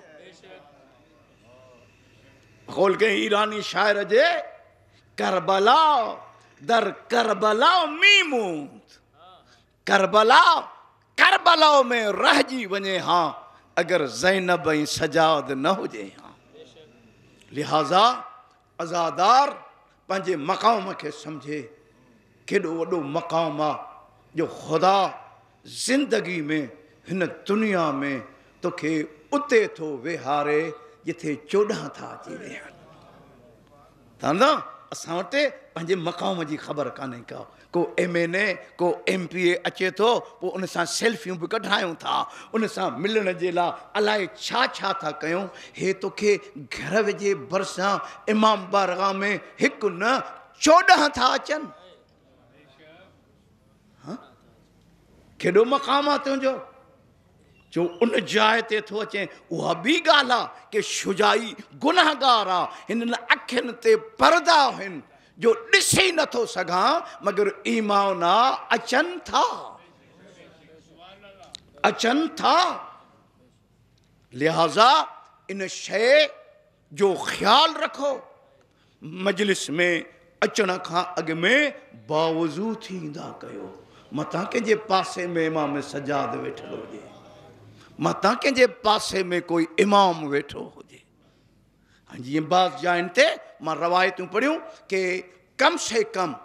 खोल के ईरानी शाइर जे करबला दर करबला मीमूद, करबला में रहिजी वञे हा, अगर ज़ैनब ऐं सजाद न हुजे हा। लिहाज़ा आज़ादार पंहिंजे मक़ाम खे सम्झे। केॾो वॾो मक़ाम आहे जो ख़ुदा ज़िंदगी में हिन दुनिया में तोखे उते थो वेहारे जिथे 14 था अची वेहनि। तव्हां असां वटि पंहिंजे मक़ाम जी ख़बर कान्हे का। को MNA को MPA अचे थो, पोइ उन सां सेल्फियूं बि कढायूं था, उन सां मिलण जे लाइ अलाए छा छा था कयूं। हे तोखे घर वेझे भरिसां इमाम बारगाह में 1 न 14 था अचनि। केॾो मक़ाम आहे तुंहिंजो जो उन जाइ ते थो अचे। उहा बि ॻाल्हि आहे कि शुजाई गुनाहगार आहे, हिननि अखियुनि ते परदा आहिनि जो ॾिसी नथो सघां, मगर ईमान आहे, अचनि था। अचनि था, लिहाज़ा इन शइ जो ख़्याल रखो, मजलिस में अचण खां अॻु में बावज़ू थींदा कयो। मथां कंहिंजे पासे में इमाम सजाद वेठल हुजे, मथां कंहिंजे पासे में कोई इमाम वेठो हुजे। जीअं बाज़ जायुनि ते मां रवायतूं पढ़ियूं कि कम से कम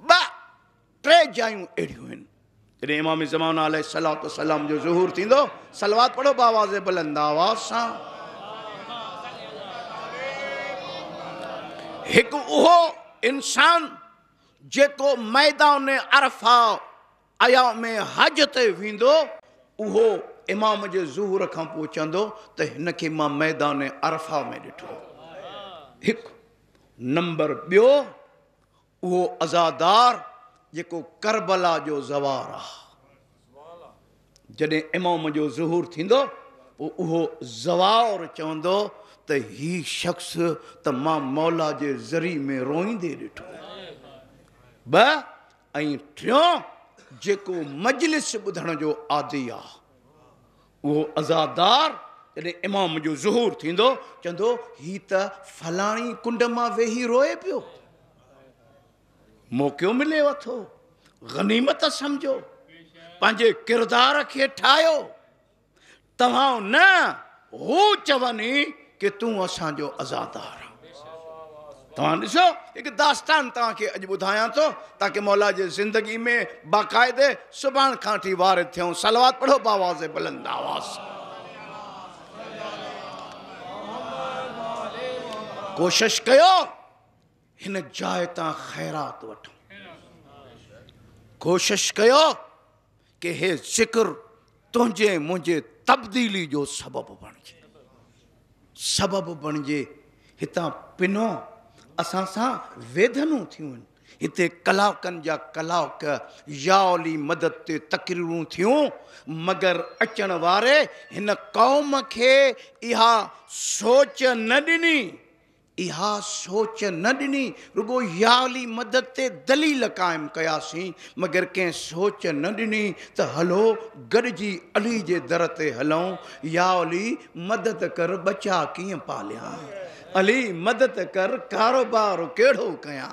2-3 जायूं अहिड़ियूं आहिनि जॾहिं इमाम ज़माना अलैहिस्सलातु वस्सलाम जो ज़ुहूर थींदो, सलवात पढ़ो बावाज़ बुलंद आवाज़ सां। हिकु उहो इंसान जेको मैदान अरफा आया में हज ते वेंदो, उहो इमाम जे ज़ुहूर खां पोइ चवंदो त हिनखे मां मैदान अरफा में ॾिठो। हिकु नंबर ॿियो, उहो अज़ादार जेको करबला जो ज़वार आहे, जॾहिं इमाम जो ज़ुहूर थींदो पोइ उहो ज़वार चवंदो त ही शख़्स त मां मौला जे ज़री में रोईंदे ॾिठो। ऐं टियों, जेको मजलिस ॿुधण जो आदी आहे, उहो अज़ादार जॾहिं इमाम जो ज़ुहूर थींदो चवंदो ही त फलाणी कुंड मां वेही रोए पियो। मौक़ो मिलेव थो, गनीमत सम्झो, पंहिंजे किरदार खे ठाहियो। तव्हां न हू चवनि कि तूं असांजो अज़ादार। तव्हां ॾिसो, हिकु दास्तान तव्हांखे अॼु ॿुधायां थो ताकी मौला जे ज़िंदगी में बाक़ाइदे सुभाणे खां वठी वारिद थियूं। सलवात पढ़ो बावाज़ बुलंद आवाज़। कोशिश कयो हिन जाइ तां ख़ैरात वठो। कोशिश कयो कि हे ज़िक्र तुंहिंजे मुंहिंजे तब्दीली जो सबबु बणिजे, सबबु बणिजे। हितां पिनो असां सां वेदनूं थियूं आहिनि, हिते कलाकनि जा कलाक या ओली मदद ते तकरीरूं थियूं, मगर अचण वारे हिन क़ौम खे इहा सोच न ॾिनी, इहा सोच न ॾिनी। रुगो या ओली मदद ते दलील क़ाइमु कयासीं, मगर कंहिं सोच न ॾिनी त हलो गॾिजी अली जे दर ते हलूं। या ओली मदद कर बचा कीअं पालियां, अली मदद कर कारोबार कहिड़ो कयां,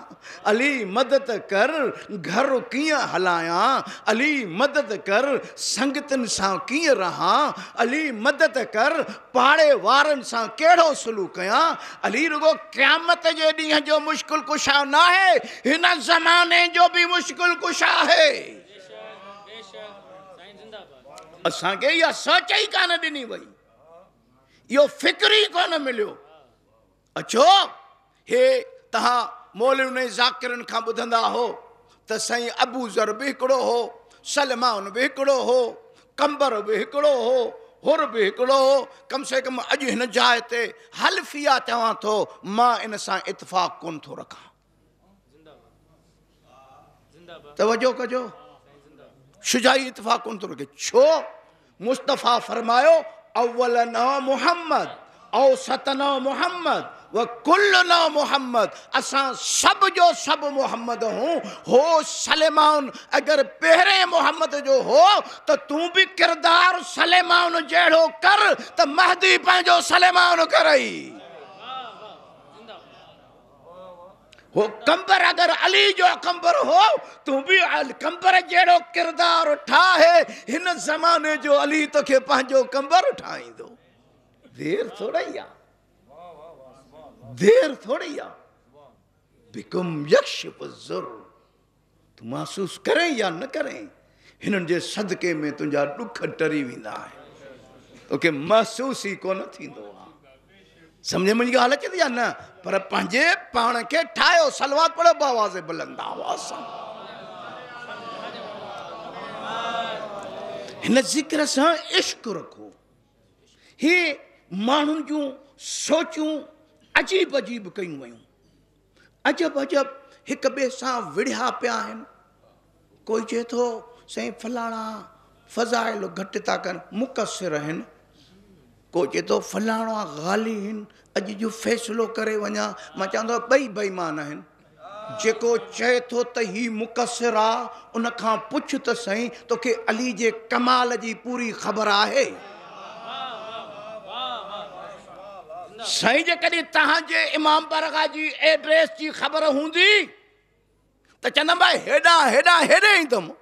अली मदद कर घर कीअं हलायां, अली मदद कर संगतनि सां कीअं रहां, अली मदद कर पाड़े वारनि सां कहिड़ो सलूक कयां। अली रुगो क़यामत जे ॾींहं जो मुश्किल कुशा न आहे, हिन ज़माने जो बि मुश्किल कुशा आहे। असांखे इहा सोच ई कान ॾिनी वई, इहो फ़िक्र ई कोन मिलियो। अचो, हे तव्हां मौलवी ज़ाकिरनि खां ॿुधंदा हो त साईं अबू ज़र बि हिकिड़ो हो, सलमान बि हिकिड़ो हो, कंबर बि हिकिड़ो हो, हुर बि हिकिड़ो हो। कम से कम अॼु हिन जाइ ते हल्फिया चवां थो, मां इन सां इतफ़ाक़ कोन थो रखां। तवजो कजो, शुजाई इतफ़ाक़ कोन थो रखे। छो? मुस्तफ़ा फरमायो अव्वलना मुहम्मद औसतना मुहम्मद व कुल्लना मुहम्मद। असां सब जो सब मुहम्मद हूं। हो सलेमान अगर पहिरें मुहम्मद जो हो त तूं भी किरदार सलेमान जहिड़ो कर त महदी पंहिंजो सलेमान करई। हो कंबर अगर अली जो कंबर हो, तू भी कंबर जहिड़ो किरदार ठाहे। हिन ज़माने जो अली तोखे पंहिंजो कंबर ठाहींदो। देर थोड़ी आहे, देर थोड़ी आहे। बिकुम यक्शिफ ज़ुर, तू महसूस करें या न करें, हिननि जे सदके में तुंहिंजा ॾुख टरी वेंदा आहिनि, तोखे महसूस ई कोन थींदो आहे। समझ मुंहिंजी ॻाल्हि अचे थी या न? पर पंहिंजे पाण खे ठाहियो। सलवात पढ़ो बावाज़ बुलंद आवाज़ सां। हिन ज़िक्र सां इश्क रखो। ही माण्हुनि जूं सोचूं अजीब अजीब कयूं वयूं, अजब अजब हिक ॿिए सां विढ़िया पिया आहिनि। कोई चए थो साईं फलाणा फ़ज़ाइल घटि था कनि, मुक़सिर आहिनि। कोई चए थो फलाणा ग़ाली आहिनि, अॼु जो फ़ैसिलो करे वञा। मां चवंदो ॿई बेईमान आहिनि। जेको चए थो त ही मुक़सिर आहे उन खां पुछ त सही तोखे अली जे कमाल जी पूरी ख़बर आहे? साईं जेकॾहिं तव्हांजे इमाम बारगाह जी एड्रेस जी ख़बर हूंदी त चवंदमि भाई हेॾां हेॾां हेॾे ईंदुमि।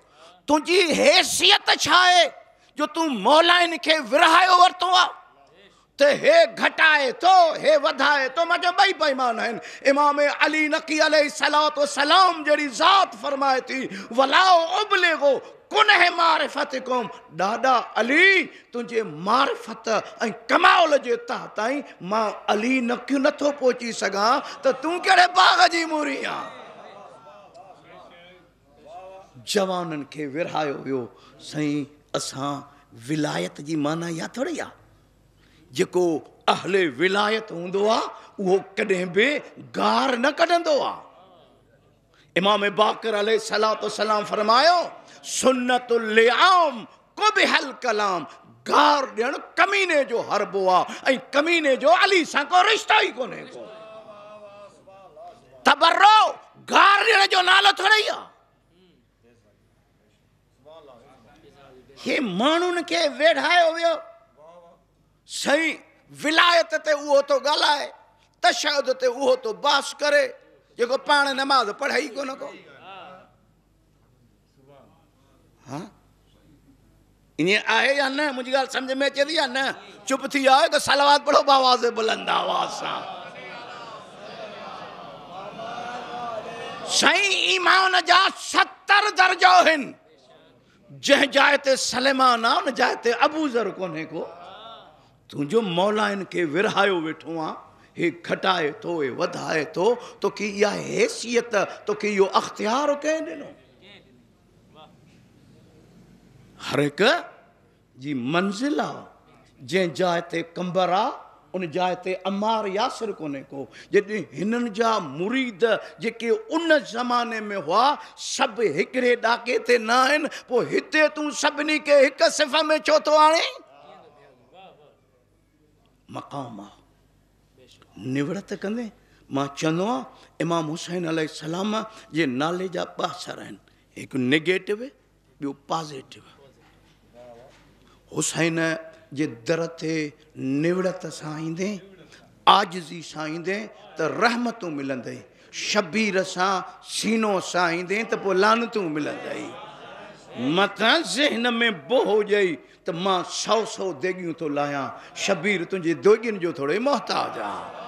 तुंहिंजी हैसियत छा आहे जो तूं मौलाइन खे विरहायो वरितो आहे त हे घटाए थो हे वधाए थो। मां चयो ॿई बेईमान आहिनि। इमाम अली नकी अलैहिस्सलातु वस्सलाम जहिड़ी ज़ात फरमाए थी वलाओ उबलिगो कुनह मारिफतिकुम, ॾाॾा अली तुंहिंजे मारिफत ऐं कमाल जे तह ताईं मां अली नकियूं नथो पहुची सघां त तूं कहिड़े बाग़ जी मूरी आहे। जवाननि खे विरहायो वियो। साईं असां विलायत जी माना इहा थोरी आहे जेको अहले विलायत हूंदो आहे उहो कॾहिं बि गार न कढंदो आहे। इमाम बाक़िर अलैहिस्सलातु वस्सलाम फरमायो सुन्नतुल लिआम कुबिहल कलाम, गार ॾियणु कमीने जो हरबो आहे ऐं कमीने जो अली सां को रिश्तो ई कोन्हे को। तबर्रो गार ॾियण जो नालो थोरी आहे। हे माण्हुनि खे वेढ़ायो वियो। सही विलायत ते उहो तो ॻाल्हाए, तशहद ते उहो तो बास करे जेको पाण नमाज़ पढ़े ई कोन को। हाँ ईअं आहे या न? मुंहिंजी ॻाल्हि सम्झ में अचे थी या न? चुप थी आहे त सलवात पढ़ो आवाज़ बुलंद आवाज़ सां। साईं ईमान जा 70 दर्जा आहिनि। जंहिं जाइ ते सलेमान आहे उन जाइ ते अबूज़र कोन्हे को। तुंहिंजो मौलाइन खे विरहायो वेठो आहे, हे घटाए थो हे वधाए थो, तोखे इहा हैसियत तोखे इहो अख़्तियार कंहिं ॾिनो? हर हिक जी मंज़िल आहे। जंहिं जाइ ते कंबर आहे उन जाइ ते अमार यासिर कोन्हे को। जॾहिं हिननि जा मुरीद जेके उन ज़माने में हुआ सभु हिकिड़े ॾाके ते न आहिनि, पोइ हिते तूं सभिनी खे हिक सिफ़ में छो थो आणे? मक़ाम आहे निवड़त कंदे। मां चवंदो आहियां इमाम हुसैन अलैहिस्सलाम जे नाले जा 2 असर आहिनि, हिकु नेगेटिव ॿियो पॉज़िटिव। हुसैन जे दर ते निवड़त सां ईंदे, आजिज़ी सां ईंदे त रहमतूं मिलंदई। शबीर सां सीनो सां ईंदे त पोइ लानतूं मिलंदई। मथां ज़हन में बो हुजई त मां 100 देगियूं थो लाहियां। शबीर तुंहिंजे दोगियुनि जो थोरो मोहताज आहे।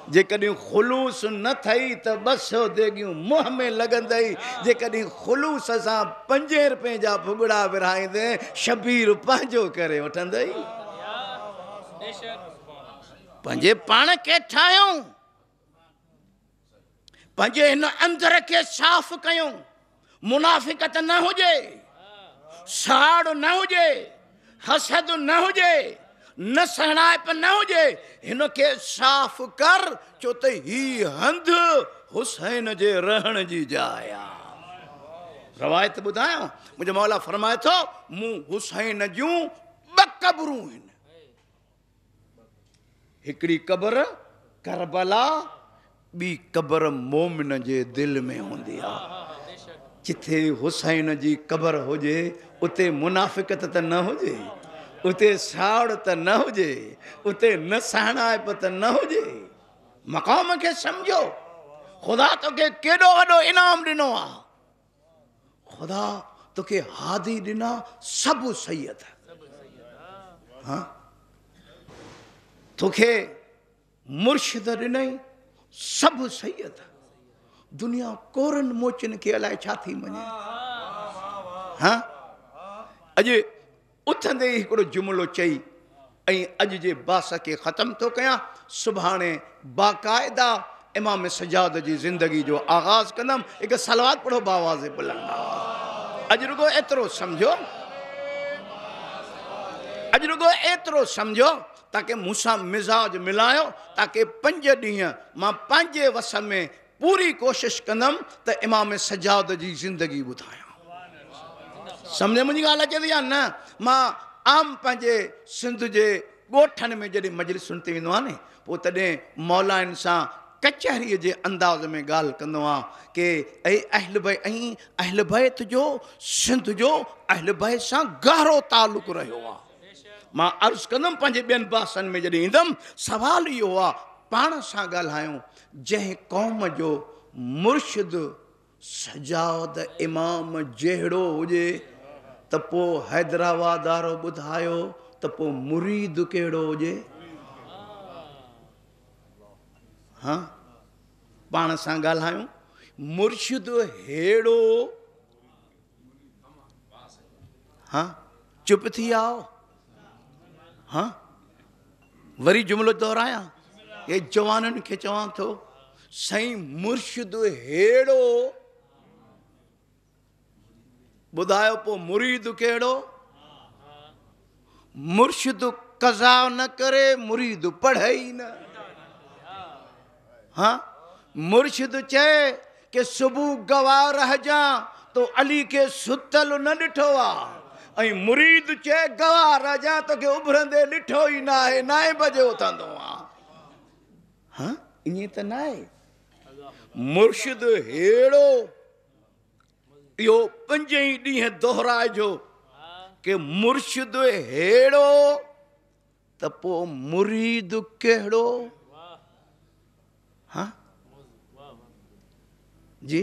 जेकॾहिं ख़ुलूस न थई त 200 देगियूं मुंहं में लॻंदई। जेकॾहिं ख़ुलूस सां 5 रुपए जा भुॻड़ा विरहाईंदे शबीर पंहिंजो करे वठंदई। पंहिंजे पाण खे ठाहियूं, पंहिंजे हिन अंदर खे साफ़ कयूं। मुनाफ़िक़त न हुजे, साड़ न हुजे, हसद न हुजे, न सहणाइप न हुजे। हिन खे साफ़ कर छो त ही हंध हुसैन जे रहण जी जाइ आहे। रवायत ॿुधायो मुंहिंजो मौला फरमाए थो मूं हुसैन जूं 2 क़बरूं आहिनि। हिकिड़ी क़बर करबला, ॿी क़बर मोमिन जे दिलि में हूंदी आहे। जिथे हुसैन जी क़बर हुजे उते मुनाफ़िक़त त न हुजे, उते साड़ त न हुजे, उते न सहणाइप त न हुजे। मक़ाम खे सम्झो। ख़ुदा तोखे केॾो वॾो इनाम ॾिनो आहे। ख़ुदा तोखे हादी ॾिना सभु सैयद। हाँ तोखे मुर्शिद ॾिनई सभु सैयद। दुनिया कोरन मोचन खे अलाए छा थी वञे। हाँ अॼु उथंदे ई हिकिड़ो जुमिलो चई ऐं अॼु जे बास खे ख़तमु थो कयां। सुभाणे बाक़ाइदा इमाम सजाद जी ज़िंदगी जो आगाज़ कंदमि। हिकु सलवात पढ़ो आवाज़ बुलंद। अॼु रुगो एतिरो सम्झो, अॼु रुगो एतिरो सम्झो ताकी मूंसां मिज़ाज मिलायो, ताकी 5 ॾींहं मां पंहिंजे वस में पूरी कोशिशि कंदमि त इमाम सजाद जी ज़िंदगी ॿुधायां। सम्झ मुंहिंजी ॻाल्हि अचे थी या न? मां आम पंहिंजे सिंध जे ॻोठनि में जॾहिं मजलिसुनि ते वेंदो आहे न, पोइ तॾहिं मौलाइनि सां कचहरीअ जे अंदाज़ में ॻाल्हि कंदो आहियां कि अहल बैत जो सिंध जो अहल बैत सां गहरो तालुक़ रहियो आहे। मां अर्ज़ु कंदुमि पंहिंजे ॿियनि भाषाउनि में जॾहिं ईंदुमि, सवाल इहो आहे पाण सां ॻाल्हायूं, जंहिं क़ौम जो मुर्शिद सजाद इमाम जहिड़ो हुजे त पोइ हैदराबाद वारो ॿुधायो त पोइ मुरीद कहिड़ो हुजे। हाँ, पाण सां ॻाल्हायूं, मुर्शिद हेड़ो। हाँ, चुप थी आओ। हाँ, वरी जुमिलो दोहरायां, ये जवाननि खे चवां थो, साईं मुर्शिद हेड़ो ॿुधायो पोइ मुरीद कहिड़ो। मुर्शिद कज़ा न करे, मुरीद पढ़े ई न। हाँ, मुर्शिद चए कि सुबह गवाह रहिजा तो अली के सुतल न ॾिठो आहे, ऐं मुरीद चए गवाह रहिजा तो के उभरंदे ॾिठो ई न आहे, 9 बजे उथंदो आहे। हाँ, ईअं त न आहे। मुर्शिद हेड़ो, इहो 5 ई ॾींहं दोहराइजो कि मुर्शिद हेड़ो त पोइ मुरीद कहिड़ो। हाँ जी,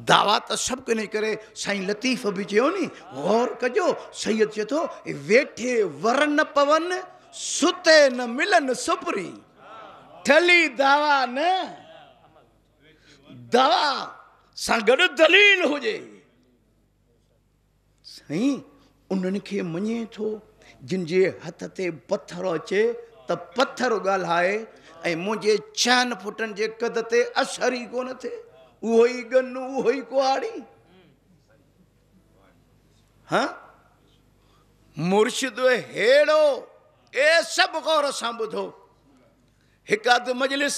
दावा त सभु कने करे। साईं लतीफ़ बि चयो नी, गौर कजो, सैयद चए थो वेठे वर न पवन, सुते न मिलन सुपरी, ठली दावा न, दावा सां गॾु दलील हुजे। साईं उन्हनि खे मञे थो जिन जे हथ ते पथर अचे त पथर ॻाल्हाए, ऐं मुंहिंजे 6 फुटनि जे कद ते असर ई कोन थिए, उहो ई गन, उहो ई कुहाड़ी। हाँ, मुर्शिद हेड़ो। ए सभु गौर सां ॿुधो, हिकु अधु मजलिस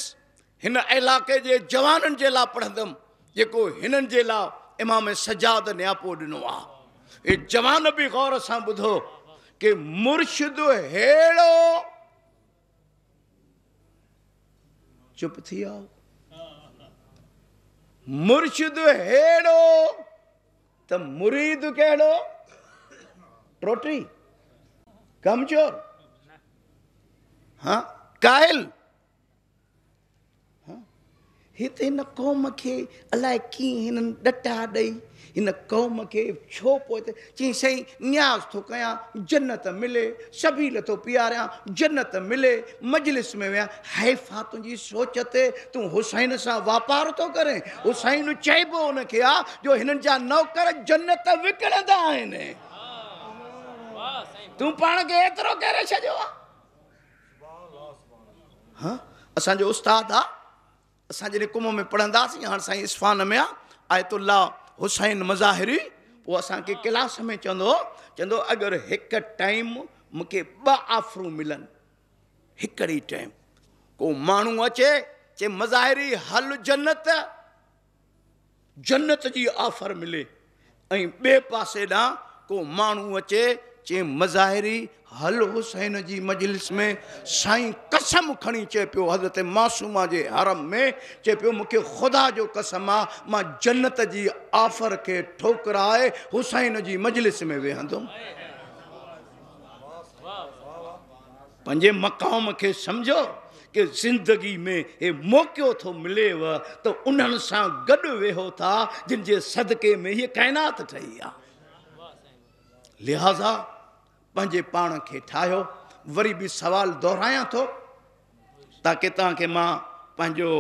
हिन इलाइक़े जे जवाननि जे लाइ पढ़ंदुमि, जेको हिननि जे लाइ इमाम सजाद नियापो ॾिनो आहे। ए जवान बि गौर सां ॿुधो कि मुर्शिद हेड़ो। चुप थी आओ। मुर्शिद हेड़ो त मुरीद कहिड़ो। टोटी, कमजोर, हाँ, काहिल। हाँ, हिते हिन क़ौम खे अलाए कीअं हिननि ॾटा ॾेई हिन क़ौम खे छो पोइ चई साईं न्याज़ थो कयां जन्नत मिले, शबील थो पीआरियां जन्नत मिले, मजलिस में विया। हैफ़ा तुंहिंजी सोच ते तूं हुसैन सां वापार थो करे। हुसैन चइबो हुनखे आहे जो हिननि जा नौकर जन्नत विकिणंदा आहिनि, तूं पाण खे एतिरो करे छॾियो आहे। हाँ, असांजो उस्ताद आहे, असां जॾहिं कुम में पढ़ंदासीं, हाणे साईं इस्फान में आहे, आयतुल्ला हुसैन मज़ाहिरी, वो असांखे क्लास में चवंदो अगरि हिकु टाइम मूंखे 2 ऑफरूं मिलनि, हिकिड़ी टाइम को माण्हू अचे चे मज़ाहिरी हल जन्नत, जन्नत जी ऑफर मिले, ऐं ॿिए पासे ॾांहुं को माण्हू अचे चे मज़ाहिरी हल हुसैन जी मजलिस में, साईं कसम खणी चए पियो हज़रत मासूमा जे हरम में, चए पियो मूंखे ख़ुदा जो कसम आहे मां जन्नत जी ऑफर खे ठोकराए हुसैन जी मजलिस में वेहंदुमि। पंहिंजे मक़ाम खे सम्झो कि ज़िंदगी में हे मौक़ो थो मिलेव त उन्हनि सां गॾु वेहो था जिन जे सदके में हीअ काइनात ठही आहे। लिहाज़ा पंहिंजे पाण खे ठाहियो। वरी बि सवाल दोहरायां थो ताकि तव्हांखे मां पंहिंजो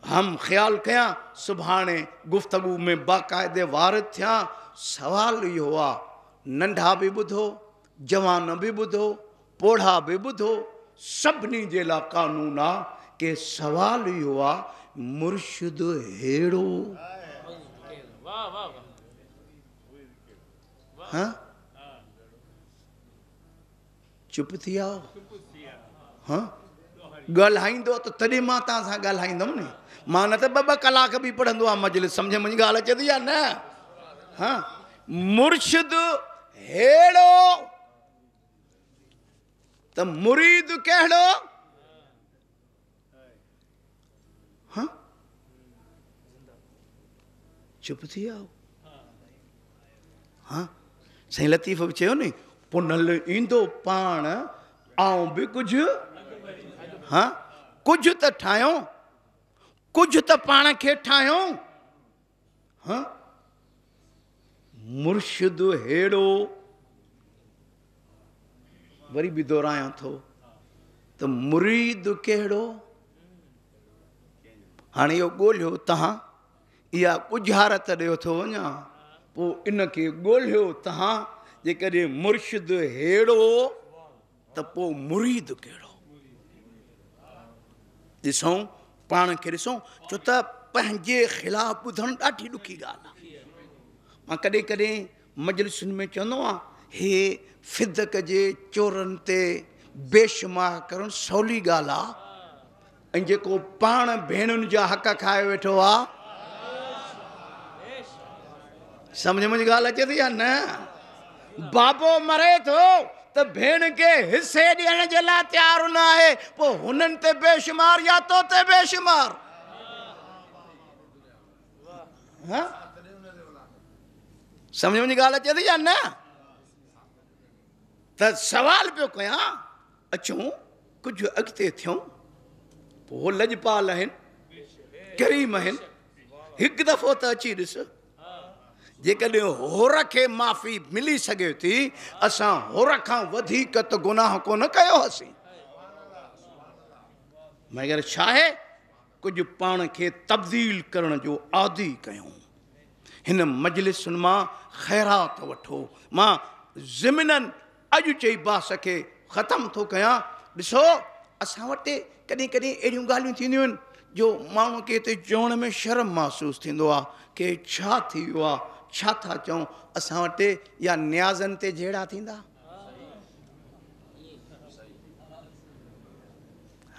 हम ख़्यालु कयां, सुभाणे गुफ़्तगू में बाक़ाइदे वारिद थियां। सवाल इहो आहे, नंढा बि ॿुधो, जवान बि ॿुधो, पोढ़ा बि ॿुधो, सभिनी जे लाइ कानून आहे कि सवाल इहो आहे, मुर्शिद हेड़ो। हाँ, चुप थी आओ। हाँ, ॻाल्हाईंदो त तॾहिं मां तव्हां सां ॻाल्हाईंदुमि नी, मां न त 2 कलाक बि पढ़ंदो आहे मजलिस, सम्झ मुंहिंजी ॻाल्हि अचे थी या न। हाँ, मुर्शिद हेड़ो त मुरीद कहिड़ो। चुप थी विया हाँ साईं लतीफ़ बि चयो नी पुनल ईंदो पाण आऊं बि कुझु हाँ कुझु त ठाहियूं कुझु त पाण खे ठाहियूं हाँ मुर्शिद हेड़ो वरी बि दोहरायां थो त मुरीद कहिड़ो हाणे इहो ॻोल्हियो तव्हां इहा कुझारत ॾियो थो वञा पोइ इनखे ॻोल्हियो तव्हां जेकॾहिं मुर्शिद हेड़ो त पोइ मुरीद कहिड़ो ॾिसूं पाण खे ॾिसूं छो त पंहिंजे ख़िलाफ़ ॿुधणु ॾाढी ॾुखी ॻाल्हि आहे मां कॾहिं कॾहिं मजलिसुनि में चवंदो आहियां हे फिदक जे चोरनि ते बेशुमार करणु सवली ॻाल्हि आहे ऐं जेको पाण भेणुनि जा हक़ खाए वेठो आहे सम्झ में ॻाल्हि अचे थी या न बाबो मरे थो त भेण खे हिसे ॾियण जे लाइ तयारु न आहे पोइ हुननि ते बेशुमार या तो ते बेशुमार सम्झ में ॻाल्हि अचे थी या न त सवाल पियो कयां अचूं कुझु अॻिते थियूं पोइ लजपाल आहिनि करीम आहिनि हिकु दफ़ो त अची ॾिस जेकॾहिं होर खे माफ़ी मिली सघे थी असां होर खां वधीक त गुनाह कोन कयो हुआसीं मगर छा आहे कुझु पाण खे तब्दील करण जो आदी कयूं हिन मजलिसुनि मां ख़ैरात वठो मां ज़िमिननि अॼु चई बास खे ख़तमु थो कयां ॾिसो असां वटि कॾहिं कॾहिं अहिड़ियूं ॻाल्हियूं थींदियूं आहिनि जो माण्हू खे हिते चवण में शर्म महसूसु थींदो आहे की छा थी वियो आहे छा था चऊं असां वटि या न्याज़नि ते जहिड़ा थींदा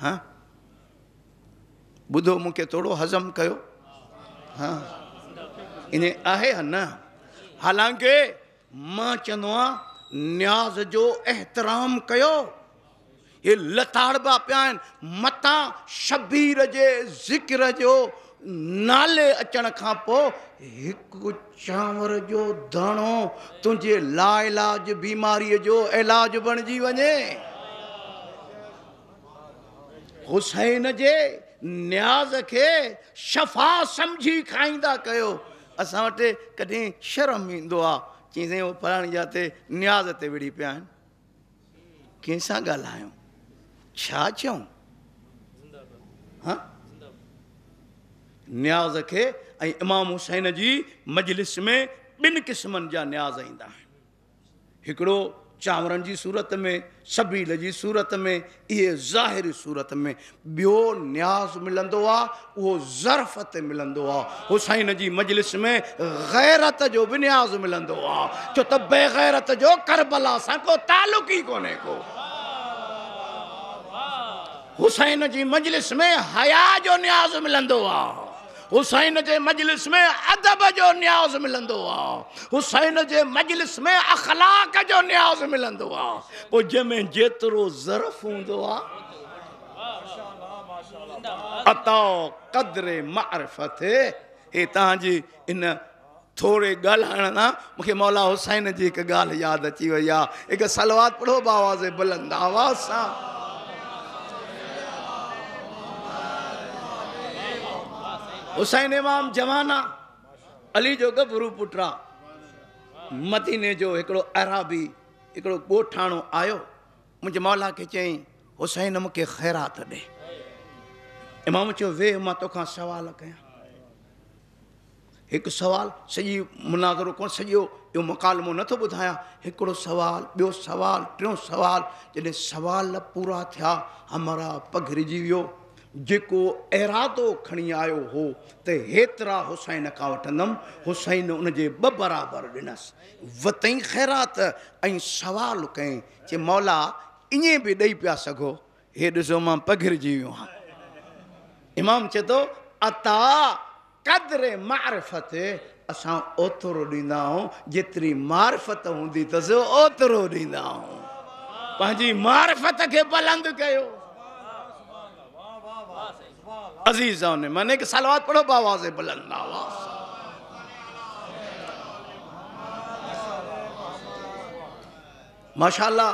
हा ॿुधो मूंखे थोरो हज़म कयो हा इन आहे न हालांकि मां चवंदो आहियां न्याज़ जो एहतराम कयो हे लताड़बा पिया आहिनि मतां शबीर जे ज़िक्र जो नाले अचण खां पोइ हिकु चांवर जो दाणो तुंहिंजे लाइलाज बीमारीअ जो इलाज बणिजी वञे हुसैन जे न्याज़ खे शफ़ा सम्झी खाईंदा कयो असां वटि कॾहिं शर्म ईंदो आहे चईंदे फलाणी जाते न्याज़ ते विड़ी पिया आहिनि कंहिंसां ॻाल्हायूं छा चऊं हा न्याज़ खे ऐं इमाम हुसैन जी मजलिस में ॿिनि क़िस्मनि जा न्याज़ ईंदा आहिनि हिकिड़ो चांवरनि जी सूरत में सबील जी सूरत में इहे ज़ाहिरी सूरत में ॿियो न्याज़ मिलंदो आहे उहो ज़र्फ़ ते मिलंदो आहे हुसैन जी मजलिस में गैरत जो बि न्याज़ मिलंदो आहे छो त बेगैरत जो करबला सां को तालुक़ ई कोन्हे को हुसैन जी मजलिस में हया जो न्याज़ मिलंदो आहे हुसैन जे मजलिस में अदब जो न्याज़ मिलंदो आहे हुसैन जे मजलिस में अखलाक जो न्याज़ मिलंदो आहे पोइ जंहिंमें जेतिरो ज़र्फ़ हूंदो आहे अता क़द्र मारिफ़त हे तव्हांजी इन थोरे ॻाल्हाइण सां मूंखे मौला हुसैन जी हिकु ॻाल्हि यादि अची वई आहे हिकु सलवात पढ़ो बावाज़ बुलंद आवाज़ सां हुसैन इमाम जवाना अली जो गभरू पुटु आहे मदीने जो हिकिड़ो अराबी हिकिड़ो ॻोठाणो आयो मुंहिंजे मौला खे चयईं हुसैन मूंखे ख़ैरात ॾे इमाम चयो वेह मां तोखां सवाल कयां हिकु सवाल सॼी मुनाज़रो कोन सॼो इहो मुकालमो नथो ॿुधायां हिकिड़ो सवाल ॿियो सवाल टियों सवाल जॾहिं सवाल पूरा थिया हमारा पघिरिजी वियो जेको इरादो खणी आयो हो त हेतिरा हुसैन खां वठंदुमि हुसैन उनजे ॿ बराबरि ॾिनसि वतई ख़ैरात ऐं सवाल कयईं चई मौला ईअं बि ॾेई पिया सघो हे ॾिसो मां पघिरिजी वियो आहियां इमाम चए थो अता क़द्र मारिफ़त असां ओतिरो ॾींदा आहियूं जेतिरी मारिफ़त हूंदी अथसि ओतिरो ॾींदा आहियूं पंहिंजी मारिफ़त खे बुलंद कयो अज़ीज़ान ने मैंने कि सलवात पढ़ो बावाज़ बुलंद आवाज़ माशाल्लाह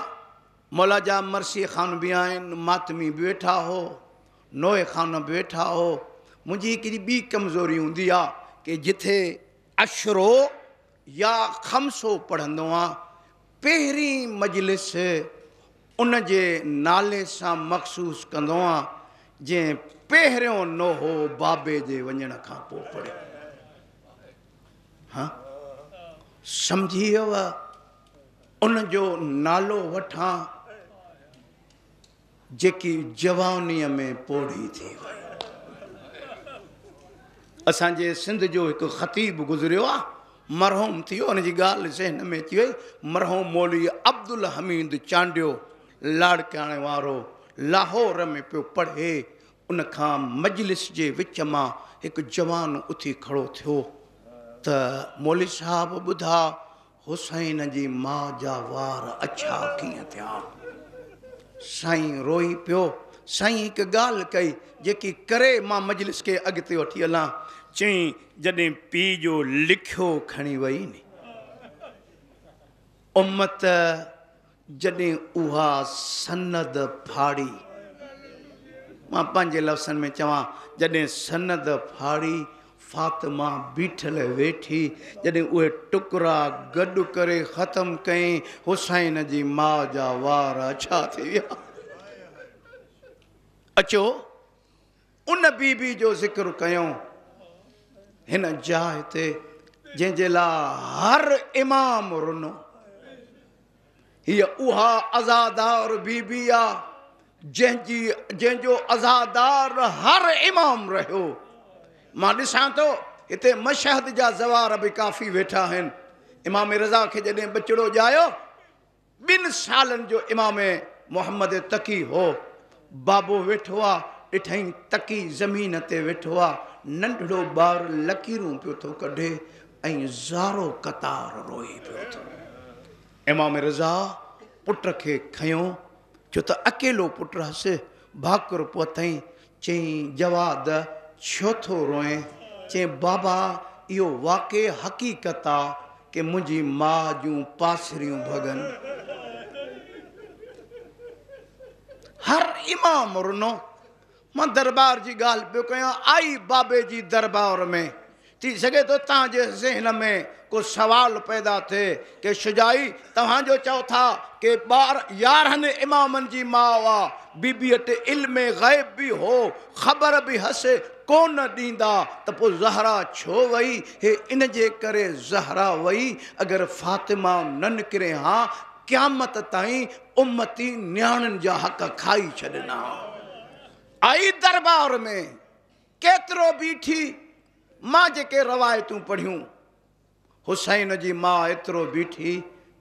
मौला जा मरसी खान भी आहिनि, मातमी बि वेठा हो, नोए खान बि वेठा हो। मुंहिंजी हिकिड़ी ॿी कमज़ोरी हूंदी आहे कि जिथे अशरो या खमसो पढ़ंदो आहियां, पहिरीं मजलिस उन जे नाले सां मखसूस कंदो आहियां जंहिं पहिरियों नोहो बाबे जे वञण खां पोइ पढ़ियो। हाँ सम्झी वियव? उन जो नालो वठां जेकी जवानीअ में पोढ़ी थी वई। असांजे सिंध जो हिकु ख़तीब गुज़रियो आहे, मरहूम थी वियो, हुनजी ॻाल्हि ज़हन में अची वई। मरहूम मौलवी अब्दुल हमीद चांडियो लाड़काणे वारो लाहौर में पियो पढ़े। उन खां मजलिस जे विच मां हिकु जवान उथी खड़ो थियो त मौलवी साहब ॿुधा हुसैन जी माउ जा वार अछा कीअं थिया? साईं रोई पियो। साईं हिकु ॻाल्हि कई जेकी करे मां मजलिस खे अॻिते वठी हलां। चई जॾहिं पीउ जो लिखियो खणी वई नी उम्मत, जॾहिं उहा सनद फाड़ी, मां पंहिंजे लफ़्ज़नि में चवां, जॾहिं सनद फाड़ी फातिमा बीठल वेठी, जॾहिं उहे टुकड़ा गॾु करे ख़तमु कयईं, हुसैन जी माउ जा वार अछा थी विया। अचो उन बीबी जो ज़िक्र कयूं हिन जाइ ते जंहिंजे लाइ हर इमाम रुनो। हीअ उहा अज़ादार बीबी आहे जंहिंजो अज़ादार हर इमाम रहियो। मां ॾिसां थो हिते मशहद जा ज़वार बि काफ़ी वेठा आहिनि। इमाम रज़ा खे जॾहिं बचिड़ो ॼायो, 2 सालनि जो इमाम मोहम्मद तकी हो, बाबो वेठो आहे, ॾिठईं तकी ज़मीन ते वेठो आहे, नंढड़ो ॿार लकीरूं पियो थो कढे ऐं ज़ारो कतार रोई पियो थो। इमाम रज़ा पुट खे खयो, छो त अकेलो पुटु हुअसि, भाकुर पहुतईं। चईं जवाद छो थो रोए? चईं बाबा इहो वाक़ई हक़ीक़त आहे कि मुंहिंजी माउ जूं पासरियूं भॻनि। हर इमाम रुनो। मां दरबार जी ॻाल्हि पियो कयां, आई बाबे जी दरबार में। थी सघे थो तव्हांजे ज़हन में को सवाल पैदा थिए कि शुजाई तव्हांजो चओ था कि 11 इमामनि जी माउ आहे, बीबी वटि इल्म ग़ैब बि हो, ख़बर बि हसे, कोन ॾींदा त पोइ ज़हरा छो वई? हे इन जे करे ज़हरा वई अगरि फातिमा न निकिरे हा क़यामत ताईं उम्मती न्याणियुनि जा हक़ खाई छॾिना। आई दरबार में केतिरो बीठी, मां जेके रवायतूं पढ़ियूं, हुसैन जी माउ एतिरो बीठी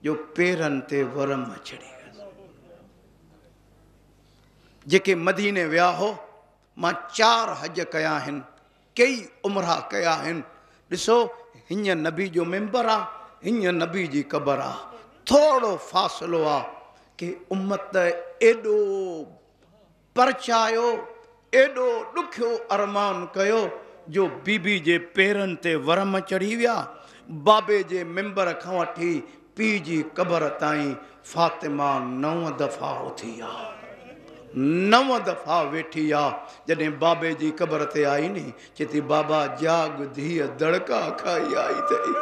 जो पेरनि ते वरम चढ़ी वियसि। जेके मदीने विया हो, मां 4 हज कया आहिनि, कई उमरा कया आहिनि। ॾिसो हीअं नबी जो मेंबर आहे, हीअं नबी जी क़बर आहे, थोरो फ़ासिलो आहे कि उम्मत एॾो परचायो, एॾो ॾुखियो अरमान कयो जो बीबी जे पेरनि ते वरम चढ़ी विया। बाबे जे मेंबर खां वठी पीउ जी क़बर ताईं फातिमा 9 दफ़ा उथी आहे, 9 दफ़ा वेठी आहे। जॾहिं बाबे जी क़बर ते आई नी, चए थी बाबा जाग धीअ दड़का खाई आई अथई।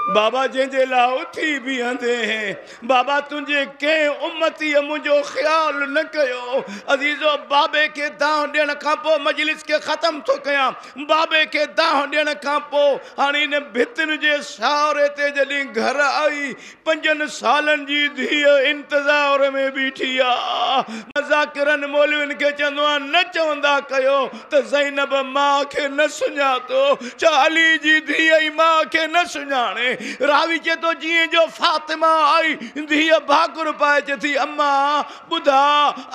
बाबा जंहिंजे लाइ उथी बीहंदे हैं, बाबा तुंहिंजे कंहिं उम्मतीअ मुंहिंजो ख़्यालु न कयो। अज़ीज़ो बाबे खे दांव ॾियण खां पोइ मजलिस खे ख़तमु थो कयां। बाबे खे दांव ॾियण खां पोइ हाणे इन भितुनि जे सहारे ते जॾहिं घर आई, 5 सालनि जी धीअ इंतज़ार में बीठी आहे। ज़ाकिरनि मौलवियुनि खे चवंदो आहे न चवंदा कयो त ज़ैनब माउ खे न सुञातो, छा अली जी धीअ ई माउ खे न सुञाणे? रावी चए थो जीअं जो फातिमा आई, धीअ भाकुर पाए चए थी अम्मा ॿुधा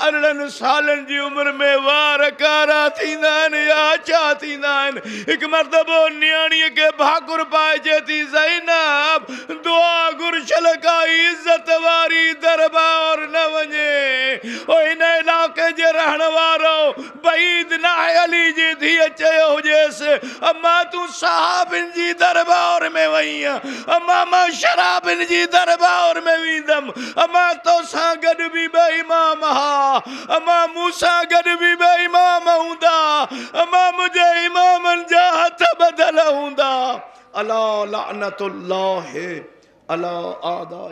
18 सालनि जी उमिरि में वार कारा थींदा आहिनि या छा थींदा आहिनि? हिकु मर्तबो नियाणीअ खे भाकुर पाए चए थी ज़ैनब दुआ घुरशल का इज़त वारी दरबार न वञे। ओ इन इलाइक़े जे रहण वारो बईद ना है अली जी थी चयो हुजेसि अम्मा तू सहाबिन जी दरबार में वही अम्मा मां शराबिन जी दरबार में वींदम अम्मा तो सां गॾु बि ॿ इमाम हा अम्मा मूंसां गॾु बि ॿ इमाम हूंदा अम्मा मुंहिंजे इमामनि जा हथ बदल हूंदा अला लानतुल्लाह अला आदा